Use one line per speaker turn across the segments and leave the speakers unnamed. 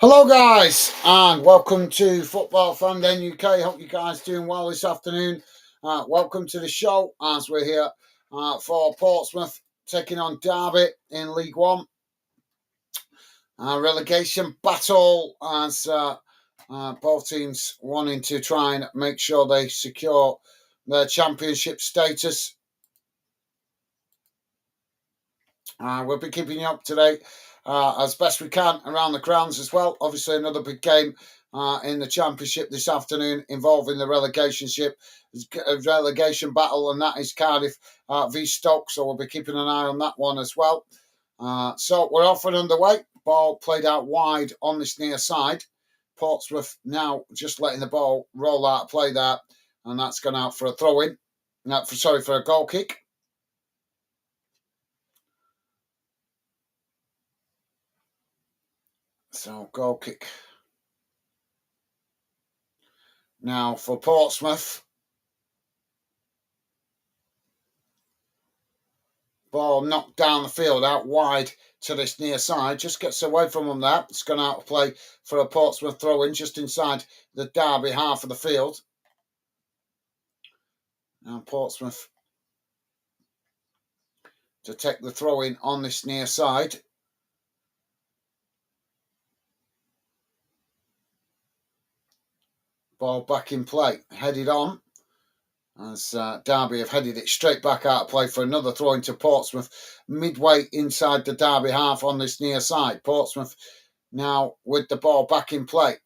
Hello guys and welcome to Football Fan Den UK. Hope you guys doing well this afternoon. Welcome to the show as we're here for Portsmouth taking on Derby in League One. Relegation battle as both teams wanting to try and make sure they secure their championship status. We'll be keeping you up to date as best we can around the grounds as well. Obviously, another big game in the Championship this afternoon involving the relegation battle, and that is Cardiff v Stoke. So we'll be keeping an eye on that one as well. So we're off and underway. Ball played out wide on this near side. Portsmouth now just letting the ball roll out of play there, and that's gone out for a throw-in. For a goal kick. So, goal kick. Now for Portsmouth. Ball knocked down the field out wide to this near side. Just gets away from them there. It's gone out of play for a Portsmouth throw-in just inside the Derby half of the field. Now Portsmouth to take the throw-in on this near side. Ball back in play, headed on as Derby have headed it straight back out of play for another throw into Portsmouth midway inside the Derby half on this near side. Portsmouth now with the ball back in play.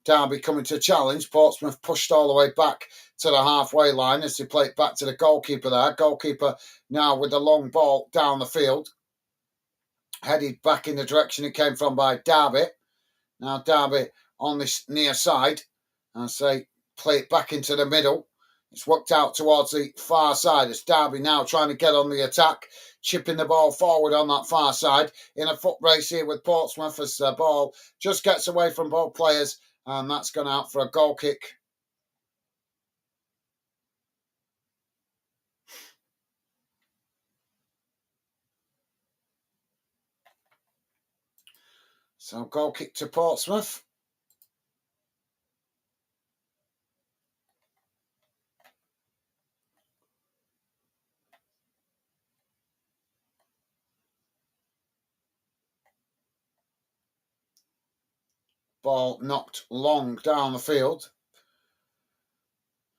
Derby coming to challenge. Portsmouth pushed all the way back to the halfway line as they play it back to the goalkeeper there. Goalkeeper now with the long ball down the field, headed back in the direction it came from by Derby. Now Derby on this near side as they play it back into the middle. It's worked out towards the far side as Derby now trying to get on the attack, chipping the ball forward on that far side in a foot race here with Portsmouth as the ball just gets away from both players, and that's gone out for a goal kick. So goal kick to Portsmouth. Ball knocked long down the field.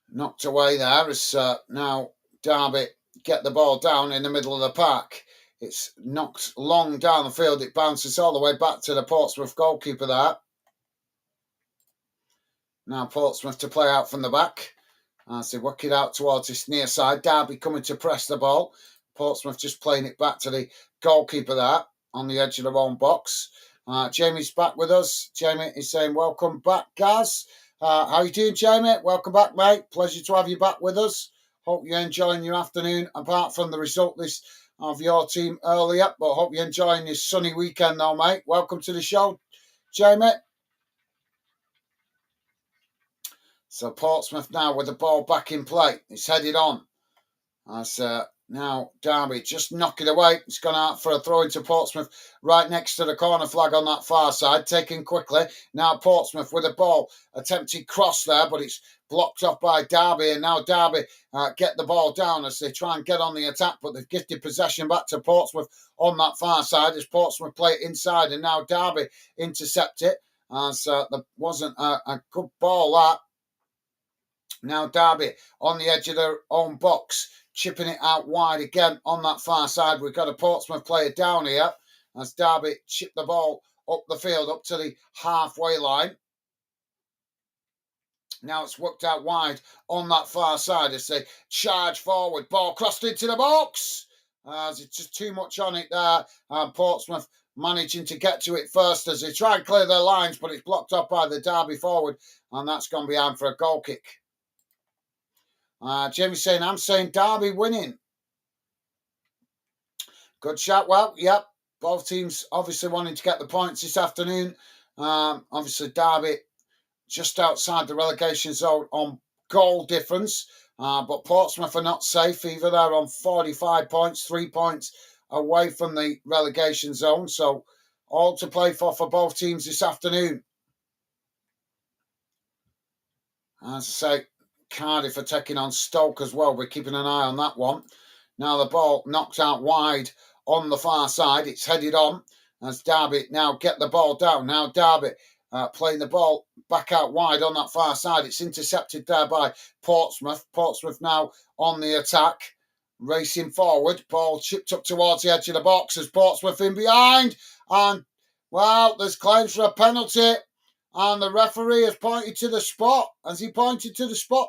Knocked away there as now Derby get the ball down in the middle of the park. It's knocked long down the field. It bounces all the way back to the Portsmouth goalkeeper there. Now Portsmouth to play out from the back as they work it out towards this near side. Derby coming to press the ball. Portsmouth just playing it back to the goalkeeper there on the edge of their own box. Jamie's back with us. Jamie is saying, welcome back, Gaz. How you doing, Jamie? Welcome back, mate. Pleasure to have you back with us. Hope you're enjoying your afternoon, apart from the result of your team earlier. But hope you're enjoying this sunny weekend, though, mate. Welcome to the show, Jamie. So Portsmouth now with the ball back in play. It's headed on. As now Derby just knock it away. It's gone out for a throw into Portsmouth right next to the corner flag on that far side. Taken quickly. Now Portsmouth with a ball. Attempted cross there, but it's blocked off by Derby. And now Derby get the ball down as they try and get on the attack. But they've gifted possession back to Portsmouth on that far side as Portsmouth play it inside. And now Derby intercept it. As there wasn't a good ball that. Now Derby on the edge of their own box, chipping it out wide again on that far side. We've got a Portsmouth player down here as Derby chip the ball up the field, up to the halfway line. Now it's worked out wide on that far side as they charge forward. Ball crossed into the box. As it's just too much on it there. And Portsmouth managing to get to it first as they try and clear their lines, but it's blocked up by the Derby forward. And that's gone behind for a goal kick. Jamie's saying, I'm saying Derby winning. Good shot. Well, yep. Both teams obviously wanting to get the points this afternoon. Obviously, Derby just outside the relegation zone on goal difference. But Portsmouth are not safe either. They're on 45 points, 3 points away from the relegation zone. So all to play for both teams this afternoon. As I say, Cardiff are taking on Stoke as well. We're keeping an eye on that one. Now the ball knocked out wide on the far side. It's headed on as Derby now get the ball down. Now Derby playing the ball back out wide on that far side. It's intercepted there by Portsmouth. Portsmouth now on the attack. Racing forward. Ball chipped up towards the edge of the box as Portsmouth in behind. And, well, there's claims for a penalty. And the referee has pointed to the spot. Has he pointed to the spot?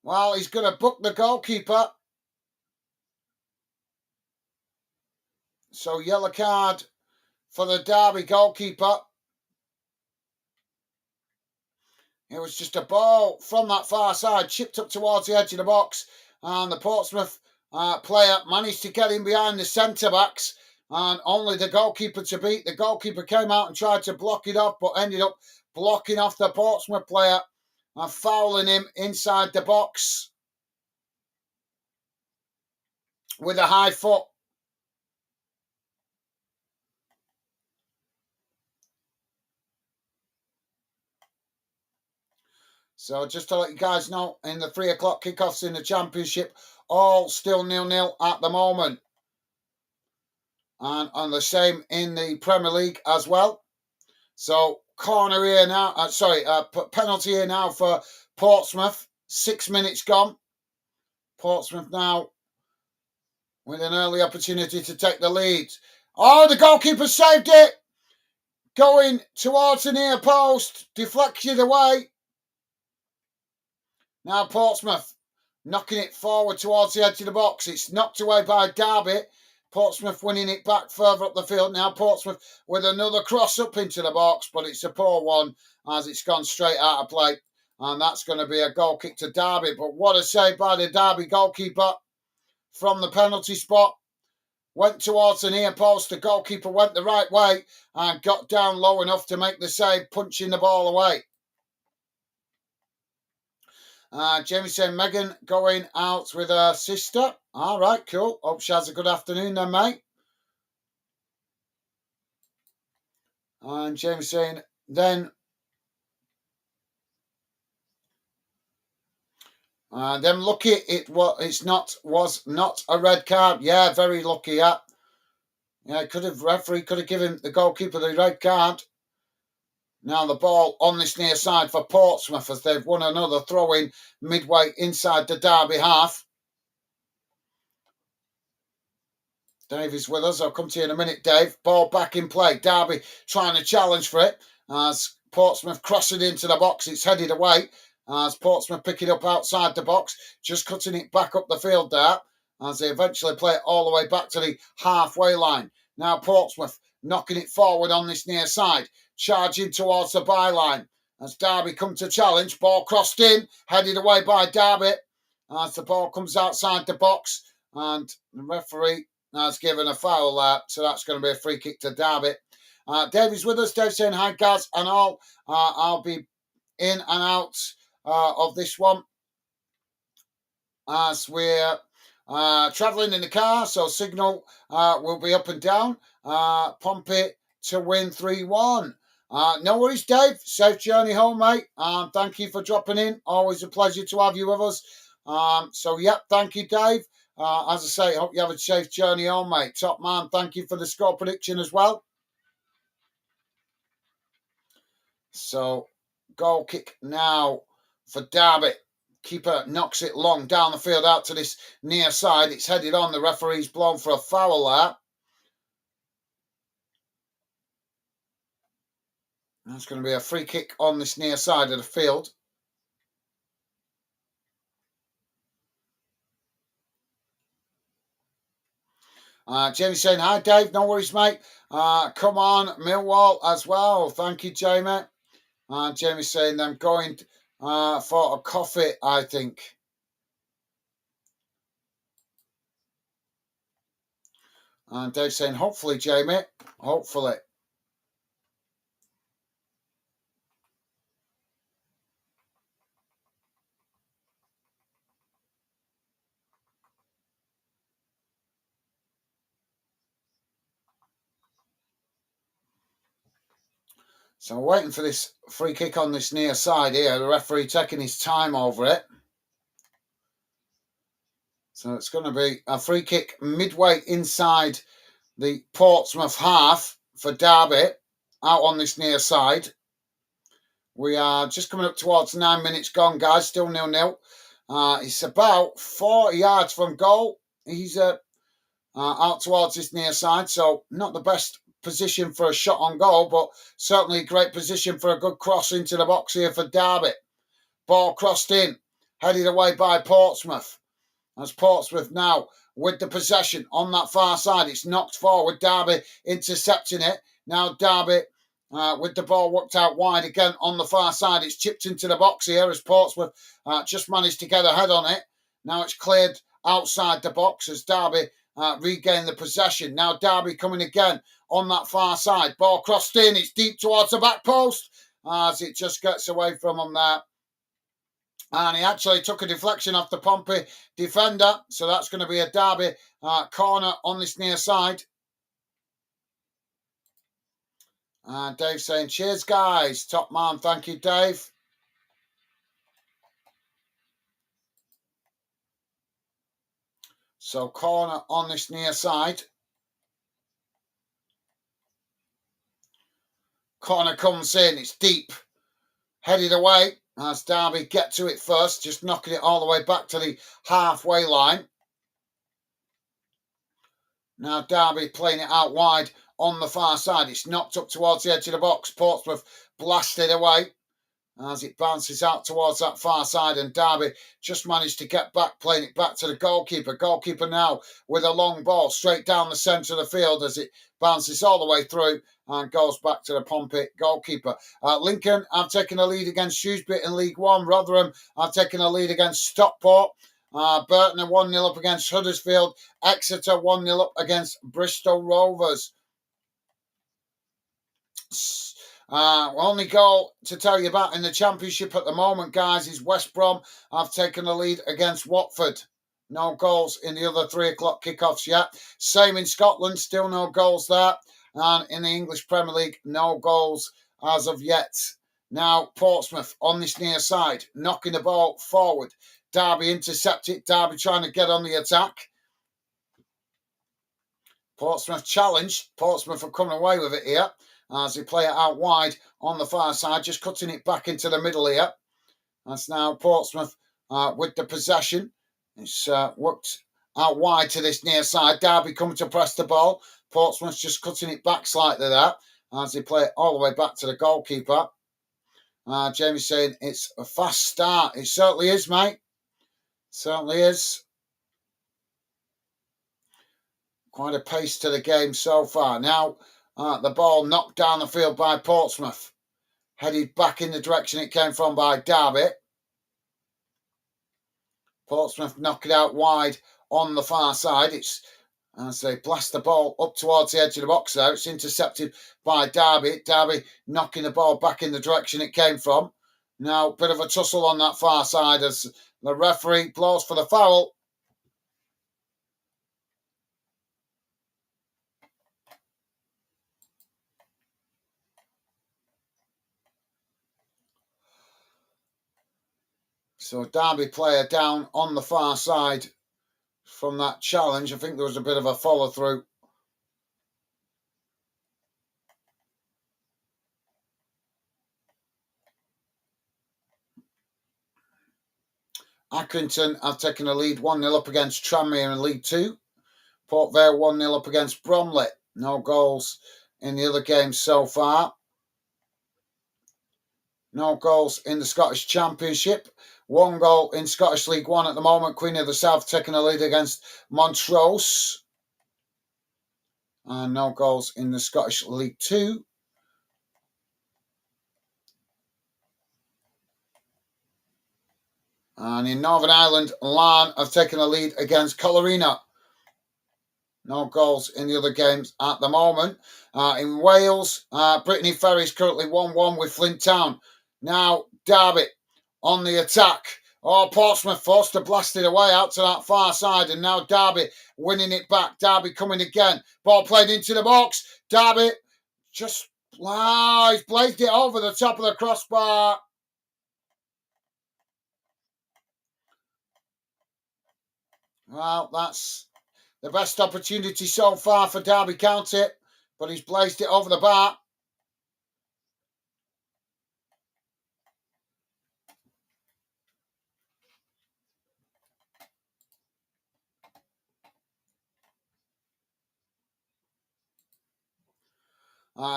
Well, he's going to book the goalkeeper. So yellow card for the Derby goalkeeper. It was just a ball from that far side, chipped up towards the edge of the box. And the Portsmouth player managed to get in behind the centre-backs. And only the goalkeeper to beat. The goalkeeper came out and tried to block it off, but ended up blocking off the Portsmouth player and fouling him inside the box with a high foot. So just to let you guys know, in the 3 o'clock kickoffs in the Championship, all still 0-0 at the moment. And the same in the Premier League as well. So corner here now, penalty here now for Portsmouth. 6 minutes gone. Portsmouth now with an early opportunity to take the lead. Oh, the goalkeeper saved it. Going towards the near post. Deflected away. Now Portsmouth knocking it forward towards the edge of the box. It's knocked away by Derby. Portsmouth winning it back further up the field. Now Portsmouth with another cross up into the box, but it's a poor one as it's gone straight out of play. And that's going to be a goal kick to Derby. But what a save by the Derby goalkeeper from the penalty spot. Went towards the near post. The goalkeeper went the right way and got down low enough to make the save, punching the ball away. Jamie saying Megan going out with her sister. All right, cool. Hope she has a good afternoon then, mate. And Jamie saying then them lucky was not a red card. Yeah, very lucky. Yeah, referee could have given the goalkeeper the red card. Now the ball on this near side for Portsmouth as they've won another throw-in midway inside the Derby half. Dave is with us. I'll come to you in a minute, Dave. Ball back in play. Derby trying to challenge for it as Portsmouth cross it into the box. It's headed away as Portsmouth pick it up outside the box, just cutting it back up the field there as they eventually play it all the way back to the halfway line. Now Portsmouth knocking it forward on this near side, charging towards the byline as Derby come to challenge. Ball crossed in, headed away by Derby as the ball comes outside the box and the referee has given a foul there, so that's going to be a free kick to Derby. Dave is with us. Dave saying hi, Gaz and all. I'll be in and out of this one as we're travelling in the car, so signal will be up and down. Pompey to win 3-1. No worries, Dave. Safe journey home, mate. Thank you for dropping in. Always a pleasure to have you with us. Thank you, Dave. As I say, hope you have a safe journey home, mate. Top man, thank you for the score prediction as well. So, goal kick now for Derby. Keeper knocks it long down the field out to this near side. It's headed on. The referee's blown for a foul there. That's going to be a free kick on this near side of the field. Jamie saying, hi, Dave. No worries, mate. Come on, Millwall as well. Thank you, Jamie. Jamie saying, I'm going for a coffee, I think. And Dave saying, hopefully, Jamie. Hopefully. So we're waiting for this free kick on this near side here. The referee taking his time over it. So it's going to be a free kick midway inside the Portsmouth half for Derby, out on this near side. We are just coming up towards 9 minutes gone, guys. Still 0-0. It's about 40 yards from goal. He's out towards this near side, so not the best position for a shot on goal, but certainly a great position for a good cross into the box here for Derby. Ball crossed in, headed away by Portsmouth. As Portsmouth now with the possession on that far side. It's knocked forward. Derby intercepting it. Now Derby with the ball worked out wide again on the far side. It's chipped into the box here as Portsmouth just managed to get a head on it. Now it's cleared outside the box as Derby regain the possession. Now Derby coming again on that far side. Ball crossed in. It's deep towards the back post as it just gets away from them there. And he actually took a deflection off the Pompey defender. So that's going to be a Derby corner on this near side. And Dave saying, cheers, guys. Top man. Thank you, Dave. So corner on this near side. Corner comes in. It's deep. Headed away as Derby get to it first. Just knocking it all the way back to the halfway line. Now Derby playing it out wide on the far side. It's knocked up towards the edge of the box. Portsmouth blasted away as it bounces out towards that far side, and Derby just managed to get back, playing it back to the goalkeeper. Goalkeeper now with a long ball straight down the centre of the field as it bounces all the way through and goes back to the Pompey goalkeeper. Lincoln have taken a lead against Shrewsbury in League One. Rotherham have taken a lead against Stockport. Burton are 1-0 up against Huddersfield. Exeter 1-0 up against Bristol Rovers. Only goal to tell you about in the Championship at the moment, guys, is West Brom have taken the lead against Watford. No goals in the other 3 o'clock kickoffs yet. Same in Scotland, still no goals there. And in the English Premier League, no goals as of yet. Now, Portsmouth on this near side, knocking the ball forward. Derby intercepted. Derby trying to get on the attack. Portsmouth challenged. Portsmouth are coming away with it here as they play it out wide on the far side, just cutting it back into the middle here. That's now Portsmouth with the possession. It's worked out wide to this near side. Derby coming to press the ball. Portsmouth's just cutting it back slightly there as they play it all the way back to the goalkeeper. Jamie's saying it's a fast start. It certainly is, mate. Certainly is. Quite a pace to the game so far. Now, the ball knocked down the field by Portsmouth. Headed back in the direction it came from by Derby. Portsmouth knock it out wide on the far side. It's as they blast the ball up towards the edge of the box there. It's intercepted by Derby. Derby knocking the ball back in the direction it came from. Now, bit of a tussle on that far side as the referee blows for the foul. So Derby player down on the far side from that challenge. I think there was a bit of a follow through. Accrington have taken a lead 1-0 up against Tranmere in League 2. Port Vale 1-0 up against Bromley. No goals in the other games so far. No goals in the Scottish Championship. 1 goal in Scottish League 1 at the moment. Queen of the South taking a lead against Montrose. And no goals in the Scottish League 2. And in Northern Ireland, Larne have taken a lead against Coleraine. No goals in the other games at the moment. In Wales, Brittany Ferry's currently 1-1 with Flint Town. Now, Derby on the attack. Oh, Portsmouth forced to blast it away out to that far side. And now Derby winning it back. Derby coming again. Ball played into the box. Derby just Wow, he's blazed it over the top of the crossbar. Well, that's the best opportunity so far for Derby County, but he's blazed it over the bar.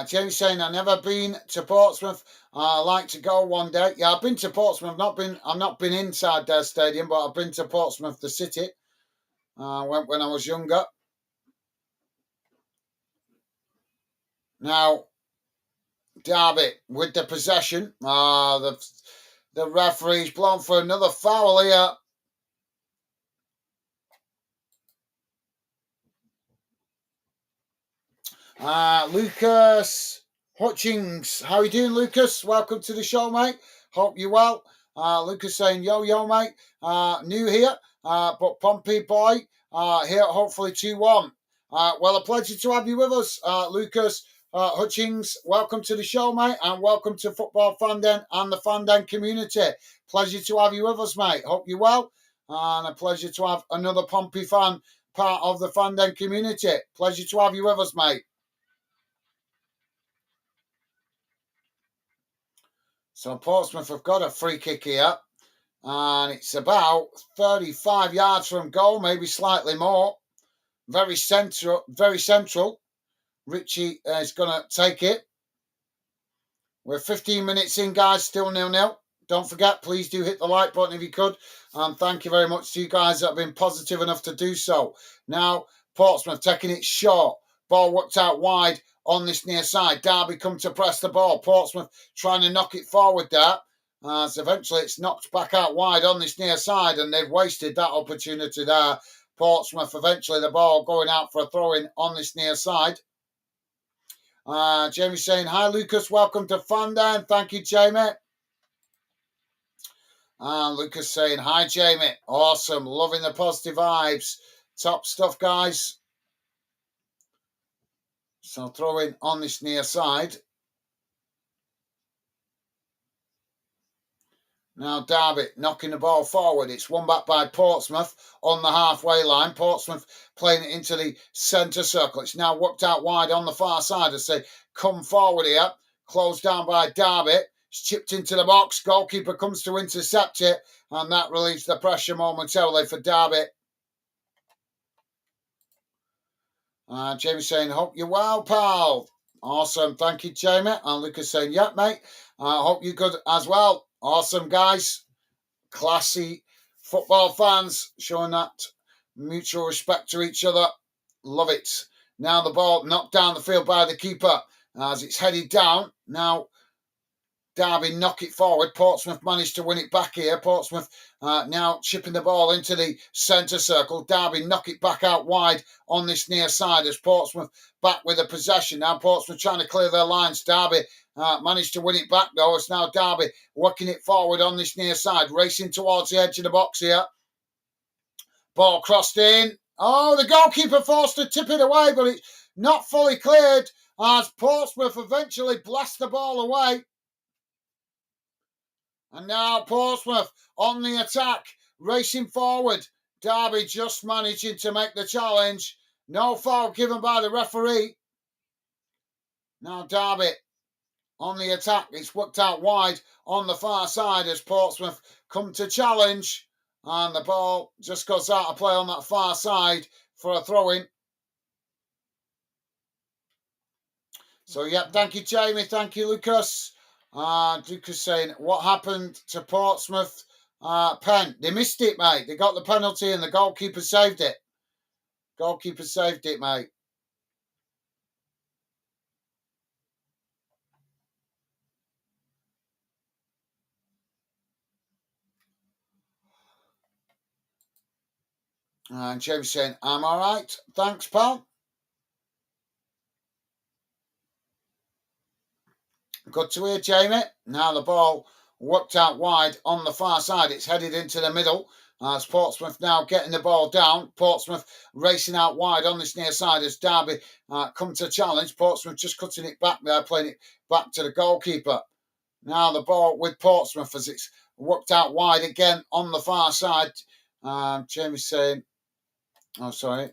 James saying, I've never been to Portsmouth. I'd like to go one day. Yeah, I've been to Portsmouth. I've not been inside their stadium, but I've been to Portsmouth, the city. Went when I was younger. Now, Derby with the possession. The referee's blown for another foul here. Lucas Hutchings. How you doing, Lucas? Welcome to the show, mate. Hope you're well. Lucas saying, yo, mate. New here, but Pompey boy. Here, hopefully 2-1. Well, a pleasure to have you with us, Lucas Hutchings. Welcome to the show, mate, and welcome to Football Fandom and the Fandom community. Pleasure to have you with us, mate. Hope you're well, and a pleasure to have another Pompey fan part of the Fandom community. Pleasure to have you with us, mate. So Portsmouth have got a free kick here, and it's about 35 yards from goal, maybe slightly more. Very central. Richie is going to take it. We're 15 minutes in, guys, still 0-0. Don't forget, please do hit the like button if you could. And thank you very much to you guys that have been positive enough to do so. Now, Portsmouth taking it short. Ball worked out wide on this near side. Derby come to press the ball. Portsmouth trying to knock it forward there. So eventually it's knocked back out wide on this near side, and they've wasted that opportunity there. Portsmouth eventually the ball going out for a throw-in on this near side. Jamie saying, hi, Lucas. Welcome to Fandom. Thank you, Jamie. And Lucas saying, hi, Jamie. Awesome. Loving the positive vibes. Top stuff, guys. So throwing on this near side. Now Derby knocking the ball forward. It's won back by Portsmouth on the halfway line. Portsmouth playing it into the centre circle. It's now worked out wide on the far side as they come forward here. Closed down by Derby. It's chipped into the box. Goalkeeper comes to intercept it, and that relieves the pressure momentarily for Derby. Jamie saying, hope you're well, pal. Awesome. Thank you, Jamie. And Lucas saying, yeah, mate. Hope you're good as well. Awesome, guys. Classy football fans showing that mutual respect to each other. Love it. Now the ball knocked down the field by the keeper as it's headed down. Now Derby knock it forward. Portsmouth managed to win it back here. Portsmouth now chipping the ball into the centre circle. Derby knock it back out wide on this near side as Portsmouth back with the possession. Now Portsmouth trying to clear their lines. Derby managed to win it back though. It's now Derby working it forward on this near side. Racing towards the edge of the box here. Ball crossed in. Oh, the goalkeeper forced to tip it away, but it's not fully cleared as Portsmouth eventually blast the ball away. And now Portsmouth on the attack, racing forward. Derby just managing to make the challenge. No foul given by the referee. Now Derby on the attack. It's worked out wide on the far side as Portsmouth come to challenge. And the ball just goes out of play on that far side for a throw-in. So, yep, thank you, Jamie. Thank you, Lucas. Lucas saying, what happened to Portsmouth pen? They missed it, mate. They got the penalty and the goalkeeper saved it. Goalkeeper saved it, mate. And James saying, I'm all right. Thanks, pal. Good to hear, Jamie. Now the ball worked out wide on the far side. It's headed into the middle. As Portsmouth now getting the ball down. Portsmouth racing out wide on this near side as Derby come to challenge. Portsmouth just cutting it back there, playing it back to the goalkeeper. Now the ball with Portsmouth as it's worked out wide again on the far side. Jamie's saying, oh, sorry.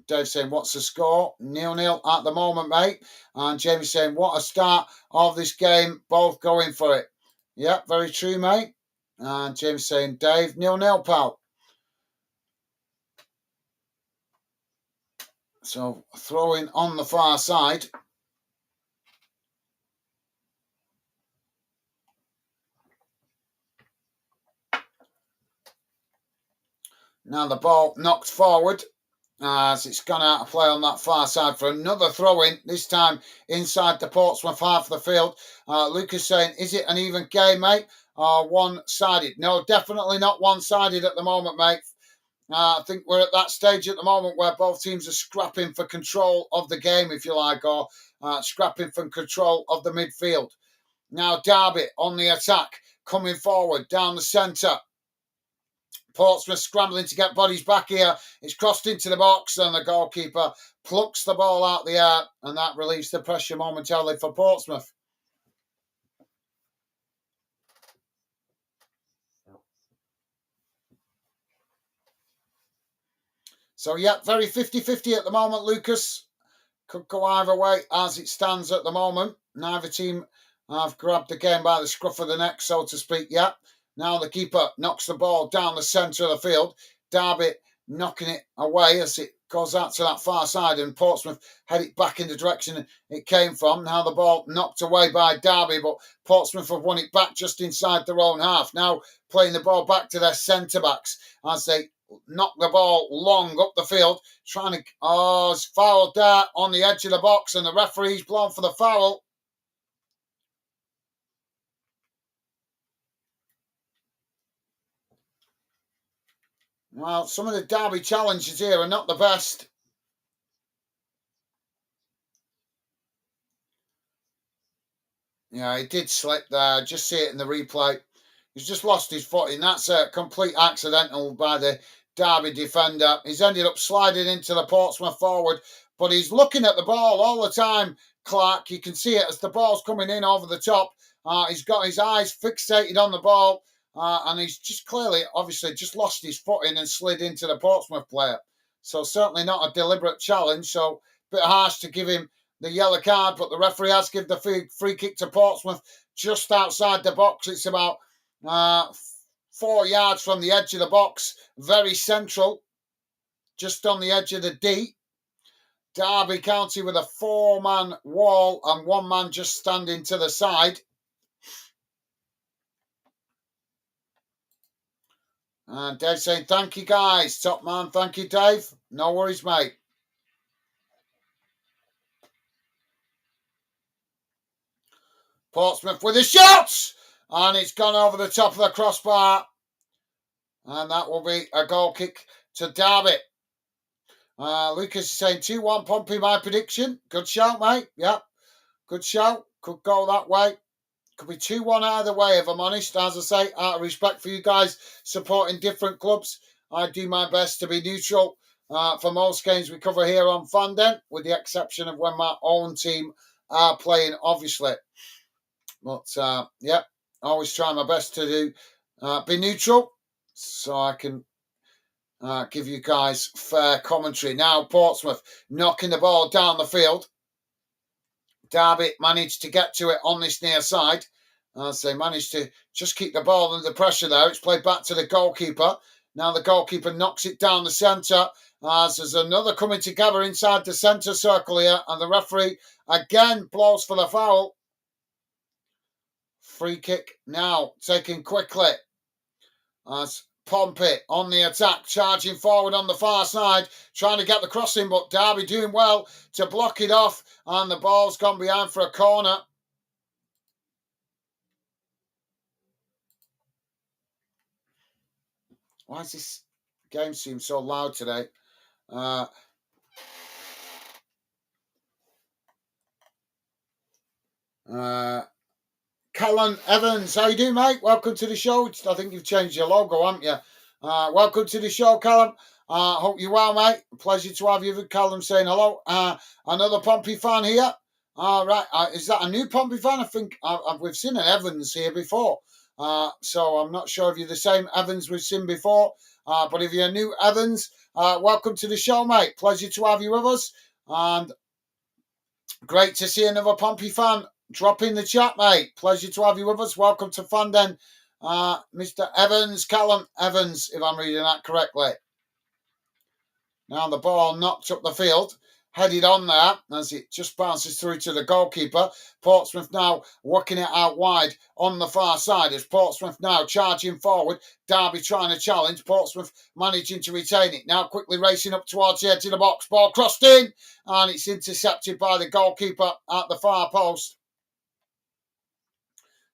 Dave's saying, what's the score? 0-0 at the moment, mate. And Jamie's saying, what a start of this game. Both going for it. Yep, very true, mate. And James saying, Dave, 0-0, pal. So throwing on the far side. Now the ball knocked forward as it's gone out of play on that far side for another throw-in, this time inside the Portsmouth half of the field. Lucas saying, is it an even game, mate? One-sided? No, definitely not one-sided at the moment, mate. I think we're at that stage at the moment where both teams are scrapping for control of the game, if you like, or scrapping for control of the midfield. Now Derby on the attack, coming forward down the centre. Portsmouth scrambling to get bodies back here. It's crossed into the box and the goalkeeper plucks the ball out the air and that relieves the pressure momentarily for Portsmouth. So, yeah, very 50-50 at the moment, Lucas. Could go either way as it stands at the moment. Neither team have grabbed the game by the scruff of the neck, so to speak, yet. Now the keeper knocks the ball down the centre of the field. Derby knocking it away as it goes out to that far side and Portsmouth head it back in the direction it came from. Now the ball knocked away by Derby, but Portsmouth have won it back just inside their own half. Now playing the ball back to their centre-backs as they knock the ball long up the field. Trying to... Oh, it's fouled there on the edge of the box and the referee's blown for the foul. Well, some of the Derby challenges here are not the best. Yeah, he did slip there. Just see it in the replay. He's just lost his footing. That's a complete accidental by the Derby defender. He's ended up sliding into the Portsmouth forward, but he's looking at the ball all the time, Clark. You can see it as the ball's coming in over the top. He's got his eyes fixated on the ball, and he's just clearly, obviously, just lost his footing and slid into the Portsmouth player. So certainly not a deliberate challenge. So a bit harsh to give him the yellow card, but the referee has given the free kick to Portsmouth just outside the box. It's about 4 yards from the edge of the box, very central, just on the edge of the D. Derby County with a 4-man wall and 1 man just standing to the side. And Dave saying, thank you, guys. Top man, thank you, Dave. No worries, mate. Portsmouth with a shot! And it's gone over the top of the crossbar. And that will be a goal kick to Derby. Lucas is saying 2-1 Pompey, my prediction. Good shout, mate. Yeah, good shout. Could go that way. Could be 2-1 either way, if I'm honest. As I say, out of respect for you guys supporting different clubs, I do my best to be neutral for most games we cover here on Fanden, with the exception of when my own team are playing, obviously. But, yeah, always try my best to do be neutral so I can give you guys fair commentary. Now Portsmouth knocking the ball down the field. Derby managed to get to it on this near side as they managed to just keep the ball under pressure there. It's played back to the goalkeeper. Now the goalkeeper knocks it down the centre as there's another coming together inside the centre circle here, and the referee again blows for the foul. Free kick now taken quickly as Pompey on the attack, charging forward on the far side, trying to get the crossing, but Derby doing well to block it off, and the ball's gone behind for a corner. Why does this game seem so loud today? Callan Evans, how you doing, mate? Welcome to the show. I think you've changed your logo, haven't you? Welcome to the show, Callum. Hope you're well, mate. Pleasure to have you. Callum saying hello. Another Pompey fan here. All right. Is that a new Pompey fan? I think we've seen an Evans here before. So I'm not sure if you're the same Evans we've seen before. But if you're new Evans, welcome to the show, mate. Pleasure to have you with us. And great to see another Pompey fan drop in the chat, mate. Pleasure to have you with us. Welcome to Fanden, Mr. Evans, Callum Evans, if I'm reading that correctly. Now the ball knocked up the field, headed on there as it just bounces through to the goalkeeper. Portsmouth now working it out wide on the far side as Portsmouth now charging forward. Derby trying to challenge. Portsmouth managing to retain it. Now quickly racing up towards the edge of the box. Ball crossed in and it's intercepted by the goalkeeper at the far post.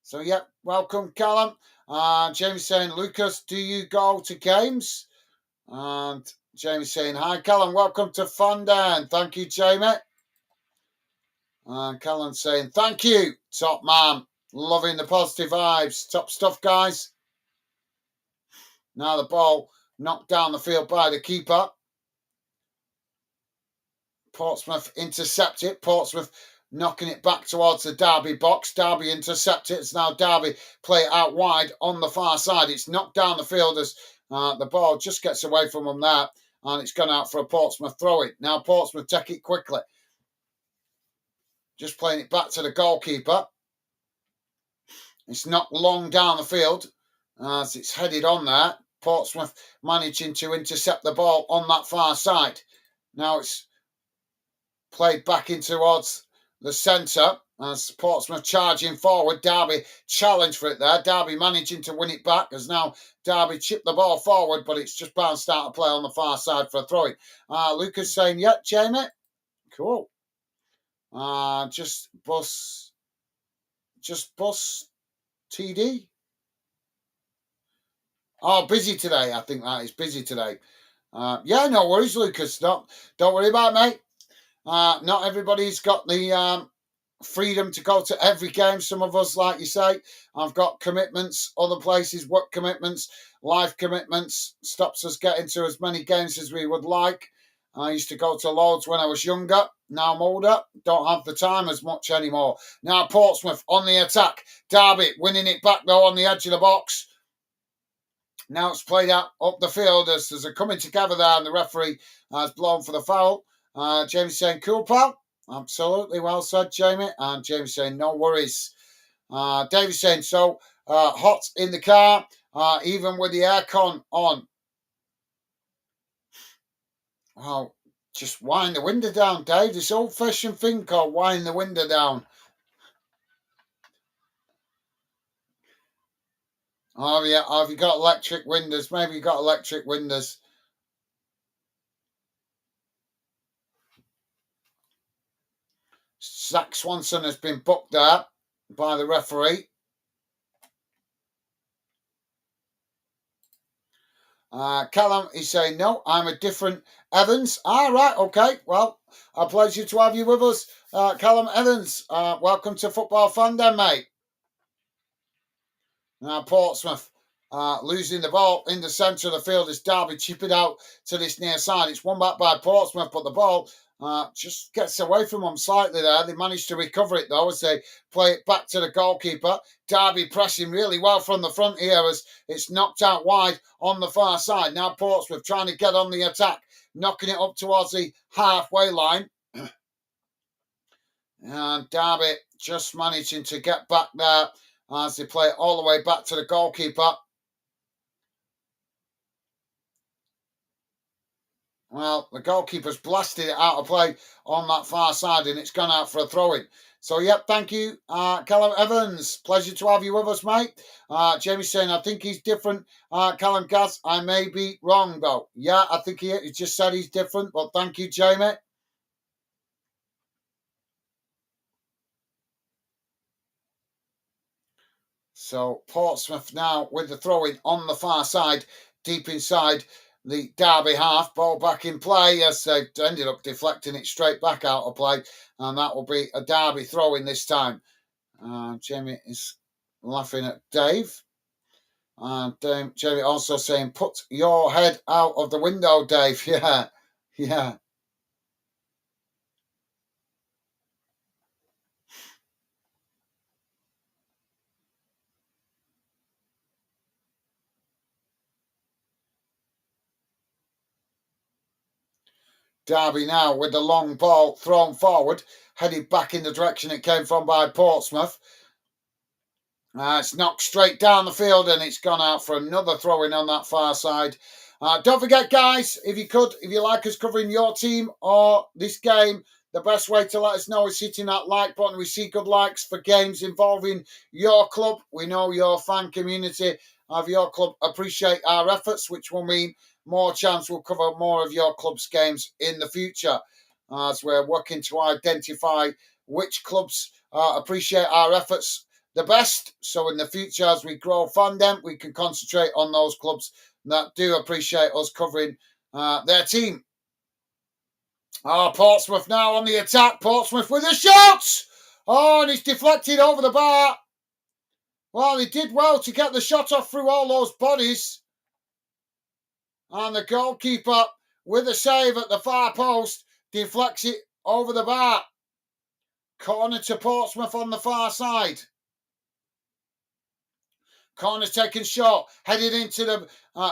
So, yep, welcome, Callum. James saying, Lucas, do you go to games? And Jamie saying, hi, Callum, welcome to Fondant. Thank you, Jamie. And Callum saying, thank you, top man. Loving the positive vibes. Top stuff, guys. Now the ball knocked down the field by the keeper. Portsmouth intercept it. Portsmouth knocking it back towards the Derby box. Derby intercept it. It's now Derby play it out wide on the far side. It's knocked down the field as the ball just gets away from them there. And it's gone out for a Portsmouth throw-in. Now Portsmouth take it quickly. Just playing it back to the goalkeeper. It's knocked long down the field as it's headed on there. Portsmouth managing to intercept the ball on that far side. Now it's played back in towards the centre as Portsmouth charging forward. Derby challenge for it there. Derby managing to win it back as now Derby chipped the ball forward, but it's just bounced out of play on the far side for a throw-in. Lucas saying, yeah, Jamie. Cool. Just bus TD. Oh, busy today. I think that is busy today. Yeah, no worries, Lucas. Don't worry about it, mate. Not everybody's got the freedom to go to every game. Some of us, like you say, I've got commitments, other places, work commitments, life commitments, stops us getting to as many games as we would like. I used to go to loads when I was younger. Now I'm older, don't have the time as much anymore. Now Portsmouth on the attack. Derby winning it back though on the edge of the box. Now it's played out up the field as there's a coming together there and the referee has blown for the foul. Jamie saying, cool, pal. Absolutely well said, Jamie. And Jamie saying, no worries. David saying, so hot in the car, even with the aircon on. Well, just wind the window down, Dave. This old-fashioned thing called wind the window down. Oh, yeah. Have you got electric windows? Maybe you got electric windows. Zach Swanson has been booked there by the referee. Callum is saying, no, I'm a different Evans. Right, okay. Well, a pleasure to have you with us. Callum Evans, welcome to Football Fan Den, mate. Now Portsmouth losing the ball in the centre of the field as Derby chip it out to this near side. It's won back by Portsmouth, but the ball just gets away from them slightly there. They managed to recover it, though, as they play it back to the goalkeeper. Derby pressing really well from the front here as it's knocked out wide on the far side. Now Portsmouth trying to get on the attack, knocking it up towards the halfway line. And Derby just managing to get back there as they play it all the way back to the goalkeeper. Well, the goalkeeper's blasted it out of play on that far side and it's gone out for a throw-in. So, yep, thank you, Callum Evans. Pleasure to have you with us, mate. Jamie's saying, I think he's different. Callum Gaz, I may be wrong, though. Yeah, I think he just said he's different, but thank you, Jamie. So, Portsmouth now with the throw-in on the far side, deep inside the Derby half. Ball back in play as they ended up deflecting it straight back out of play. And that will be a Derby throw-in this time. Jamie is laughing at Dave. And Jamie also saying, put your head out of the window, Dave. Yeah, yeah. Derby now with the long ball thrown forward, headed back in the direction it came from by Portsmouth. It's knocked straight down the field and it's gone out for another throw in on that far side. Don't forget, guys, if you like us covering your team or this game, the best way to let us know is hitting that like button. We see good likes for games involving your club. We know your fan community of your club appreciate our efforts, which will mean more chance we'll cover more of your club's games in the future, as we're working to identify which clubs appreciate our efforts the best. So in the future, as we grow fandom, we can concentrate on those clubs that do appreciate us covering their team. Portsmouth now on the attack. Portsmouth with a shot! Oh, and it's deflected over the bar. Well, he did well to get the shot off through all those bodies. And the goalkeeper, with a save at the far post, deflects it over the bar. Corner to Portsmouth on the far side. Corner's taken short, headed into the,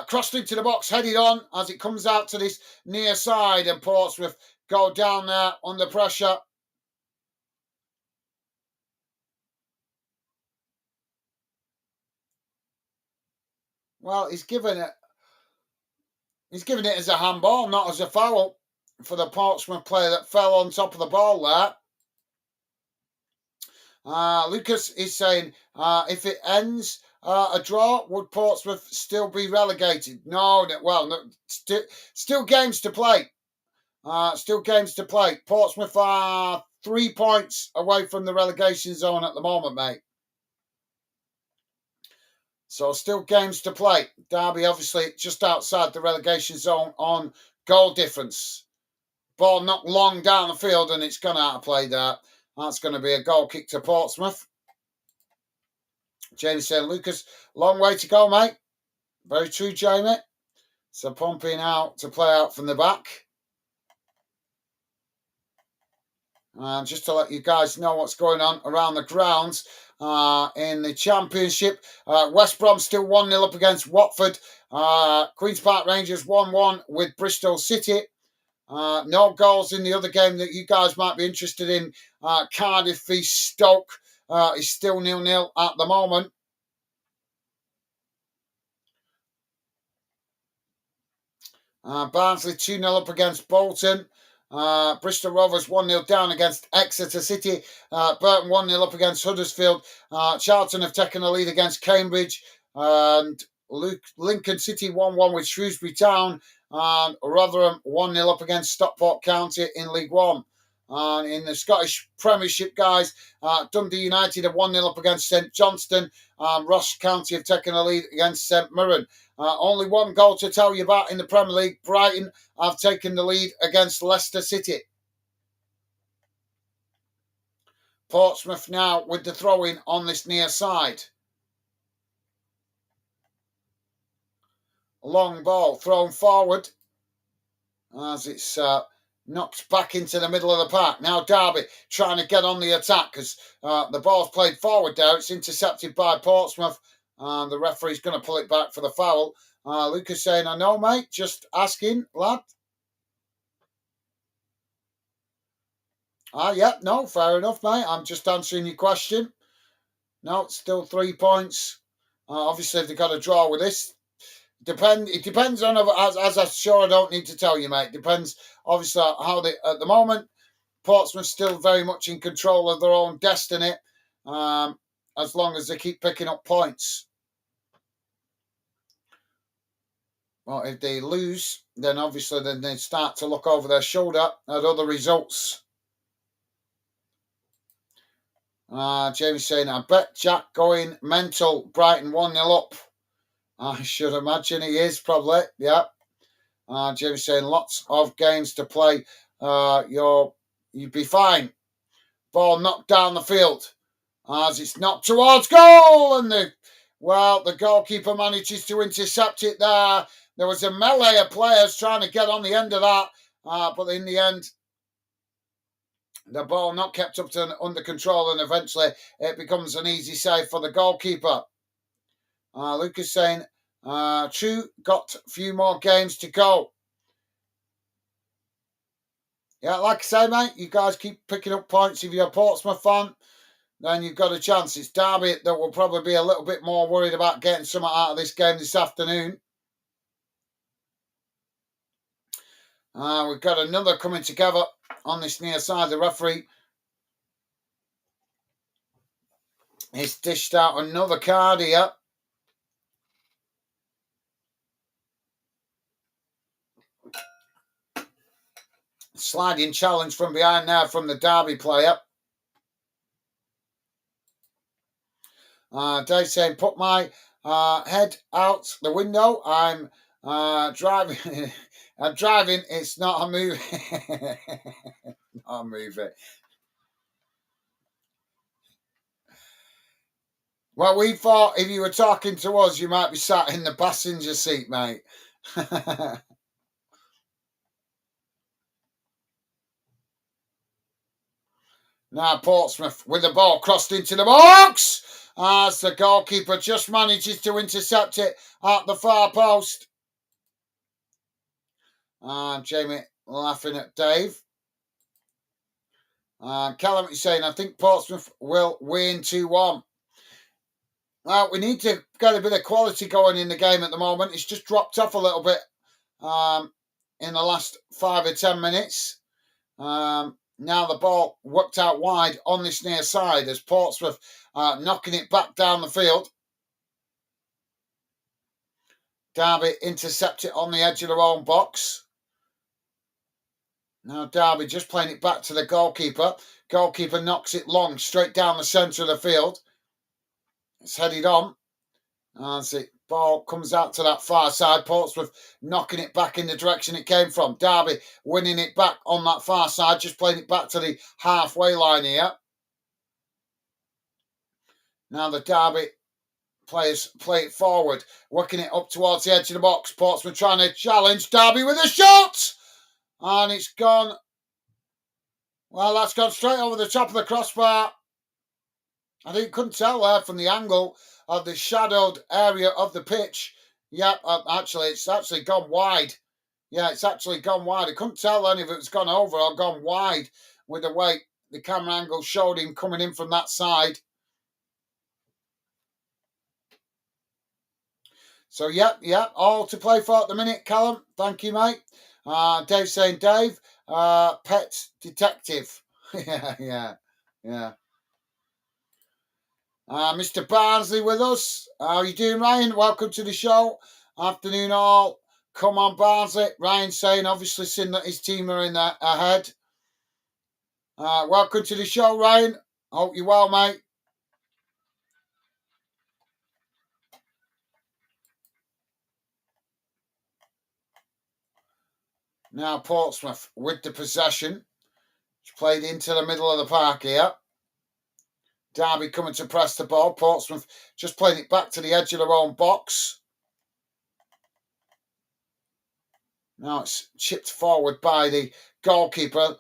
crossed into the box, headed on as it comes out to this near side, and Portsmouth go down there under pressure. Well, he's given it as a handball, not as a foul for the Portsmouth player that fell on top of the ball there. Lucas is saying, if it ends a draw, would Portsmouth still be relegated? No, still games to play. Still games to play. Portsmouth are 3 points away from the relegation zone at the moment, mate. So still games to play. Derby obviously just outside the relegation zone on goal difference. Ball knocked long down the field and it's gone out of play there. That's going to be a goal kick to Portsmouth. Jamie saying, Lucas, long way to go, mate. Very true, Jamie. So pumping out to play out from the back. And just to let you guys know what's going on around the grounds in the Championship, West Brom still 1-0 up against Watford. Queen's Park Rangers 1-1 with Bristol City. No goals in the other game that you guys might be interested in. Cardiff v Stoke is still 0-0 at the moment. Barnsley 2-0 up against Bolton. Bristol Rovers 1-0 down against Exeter City. Burton 1-0 up against Huddersfield. Charlton have taken a lead against Cambridge. And Lincoln City 1-1 with Shrewsbury Town. And Rotherham 1-0 up against Stockport County in League One. And in the Scottish Premiership, guys, Dundee United have 1-0 up against St Johnstone. Ross County have taken a lead against St Mirren. Only one goal to tell you about in the Premier League. Brighton have taken the lead against Leicester City. Portsmouth now with the throw-in on this near side. Long ball thrown forward as it's knocked back into the middle of the park. Now Derby trying to get on the attack as the ball's played forward there. It's intercepted by Portsmouth. And the referee's going to pull it back for the foul. Lucas saying, I know, mate. Just asking, lad. Yeah, no, fair enough, mate. I'm just answering your question. No, it's still 3 points. Obviously, if they've got a draw with this. It depends on, as I'm sure I don't need to tell you, mate. Depends, obviously, how they, at the moment, Portsmouth still very much in control of their own destiny, as long as they keep picking up points. Well, if they lose, then obviously then they start to look over their shoulder at other results. Jamie's saying, I bet Jack going mental. Brighton 1-0 up. I should imagine he is, probably. Yeah. Jamie's saying, lots of games to play. You'd be fine. Ball knocked down the field as it's knocked towards goal. And Well, the goalkeeper manages to intercept it there. There was a melee of players trying to get on the end of that, but in the end, the ball not kept up to under control, and eventually it becomes an easy save for the goalkeeper. Lucas saying, true, got a few more games to go. Yeah, like I say, mate, you guys keep picking up points. If you're a Portsmouth fan, then you've got a chance. It's Derby that will probably be a little bit more worried about getting something out of this game this afternoon. We've got another coming together on this near side. The referee has dished out another card here. Sliding challenge from behind now from the Derby player. Dave saying, put my head out the window. I'm driving. I'm driving. It's not a movie. Not a movie. Well, we thought if you were talking to us, you might be sat in the passenger seat, mate. Now Portsmouth with the ball crossed into the box as the goalkeeper just manages to intercept it at the far post. Jamie laughing at Dave. Callum is saying, I think Portsmouth will win 2-1. Well, we need to get a bit of quality going in the game at the moment. It's just dropped off a little bit in the last 5 or 10 minutes. Now the ball worked out wide on this near side as Portsmouth knocking it back down the field. Derby intercept it on the edge of their own box. Now Derby just playing it back to the goalkeeper. Goalkeeper knocks it long, straight down the centre of the field. It's headed on. As the ball comes out to that far side, Portsmouth knocking it back in the direction it came from. Derby winning it back on that far side, just playing it back to the halfway line here. Now the Derby players play it forward, working it up towards the edge of the box. Portsmouth trying to challenge Derby with a shot! And it's gone. Well, that's gone straight over the top of the crossbar. I think couldn't tell there from the angle of the shadowed area of the pitch. Yep, actually, it's actually gone wide. Yeah, it's actually gone wide. I couldn't tell then if it was gone over or gone wide with the way the camera angle showed him coming in from that side. So, yep, all to play for at the minute, Callum. Thank you, mate. Dave saying, Dave, pet detective. yeah. Mr. Barnsley with us. How are you doing, Ryan? Welcome to the show. Afternoon all. Come on, Barnsley. Ryan saying, obviously, seeing that his team are in there ahead. Welcome to the show, Ryan. Hope you're well, mate. Now Portsmouth with the possession. It's played into the middle of the park here. Derby coming to press the ball. Portsmouth just playing it back to the edge of their own box. Now it's chipped forward by the goalkeeper,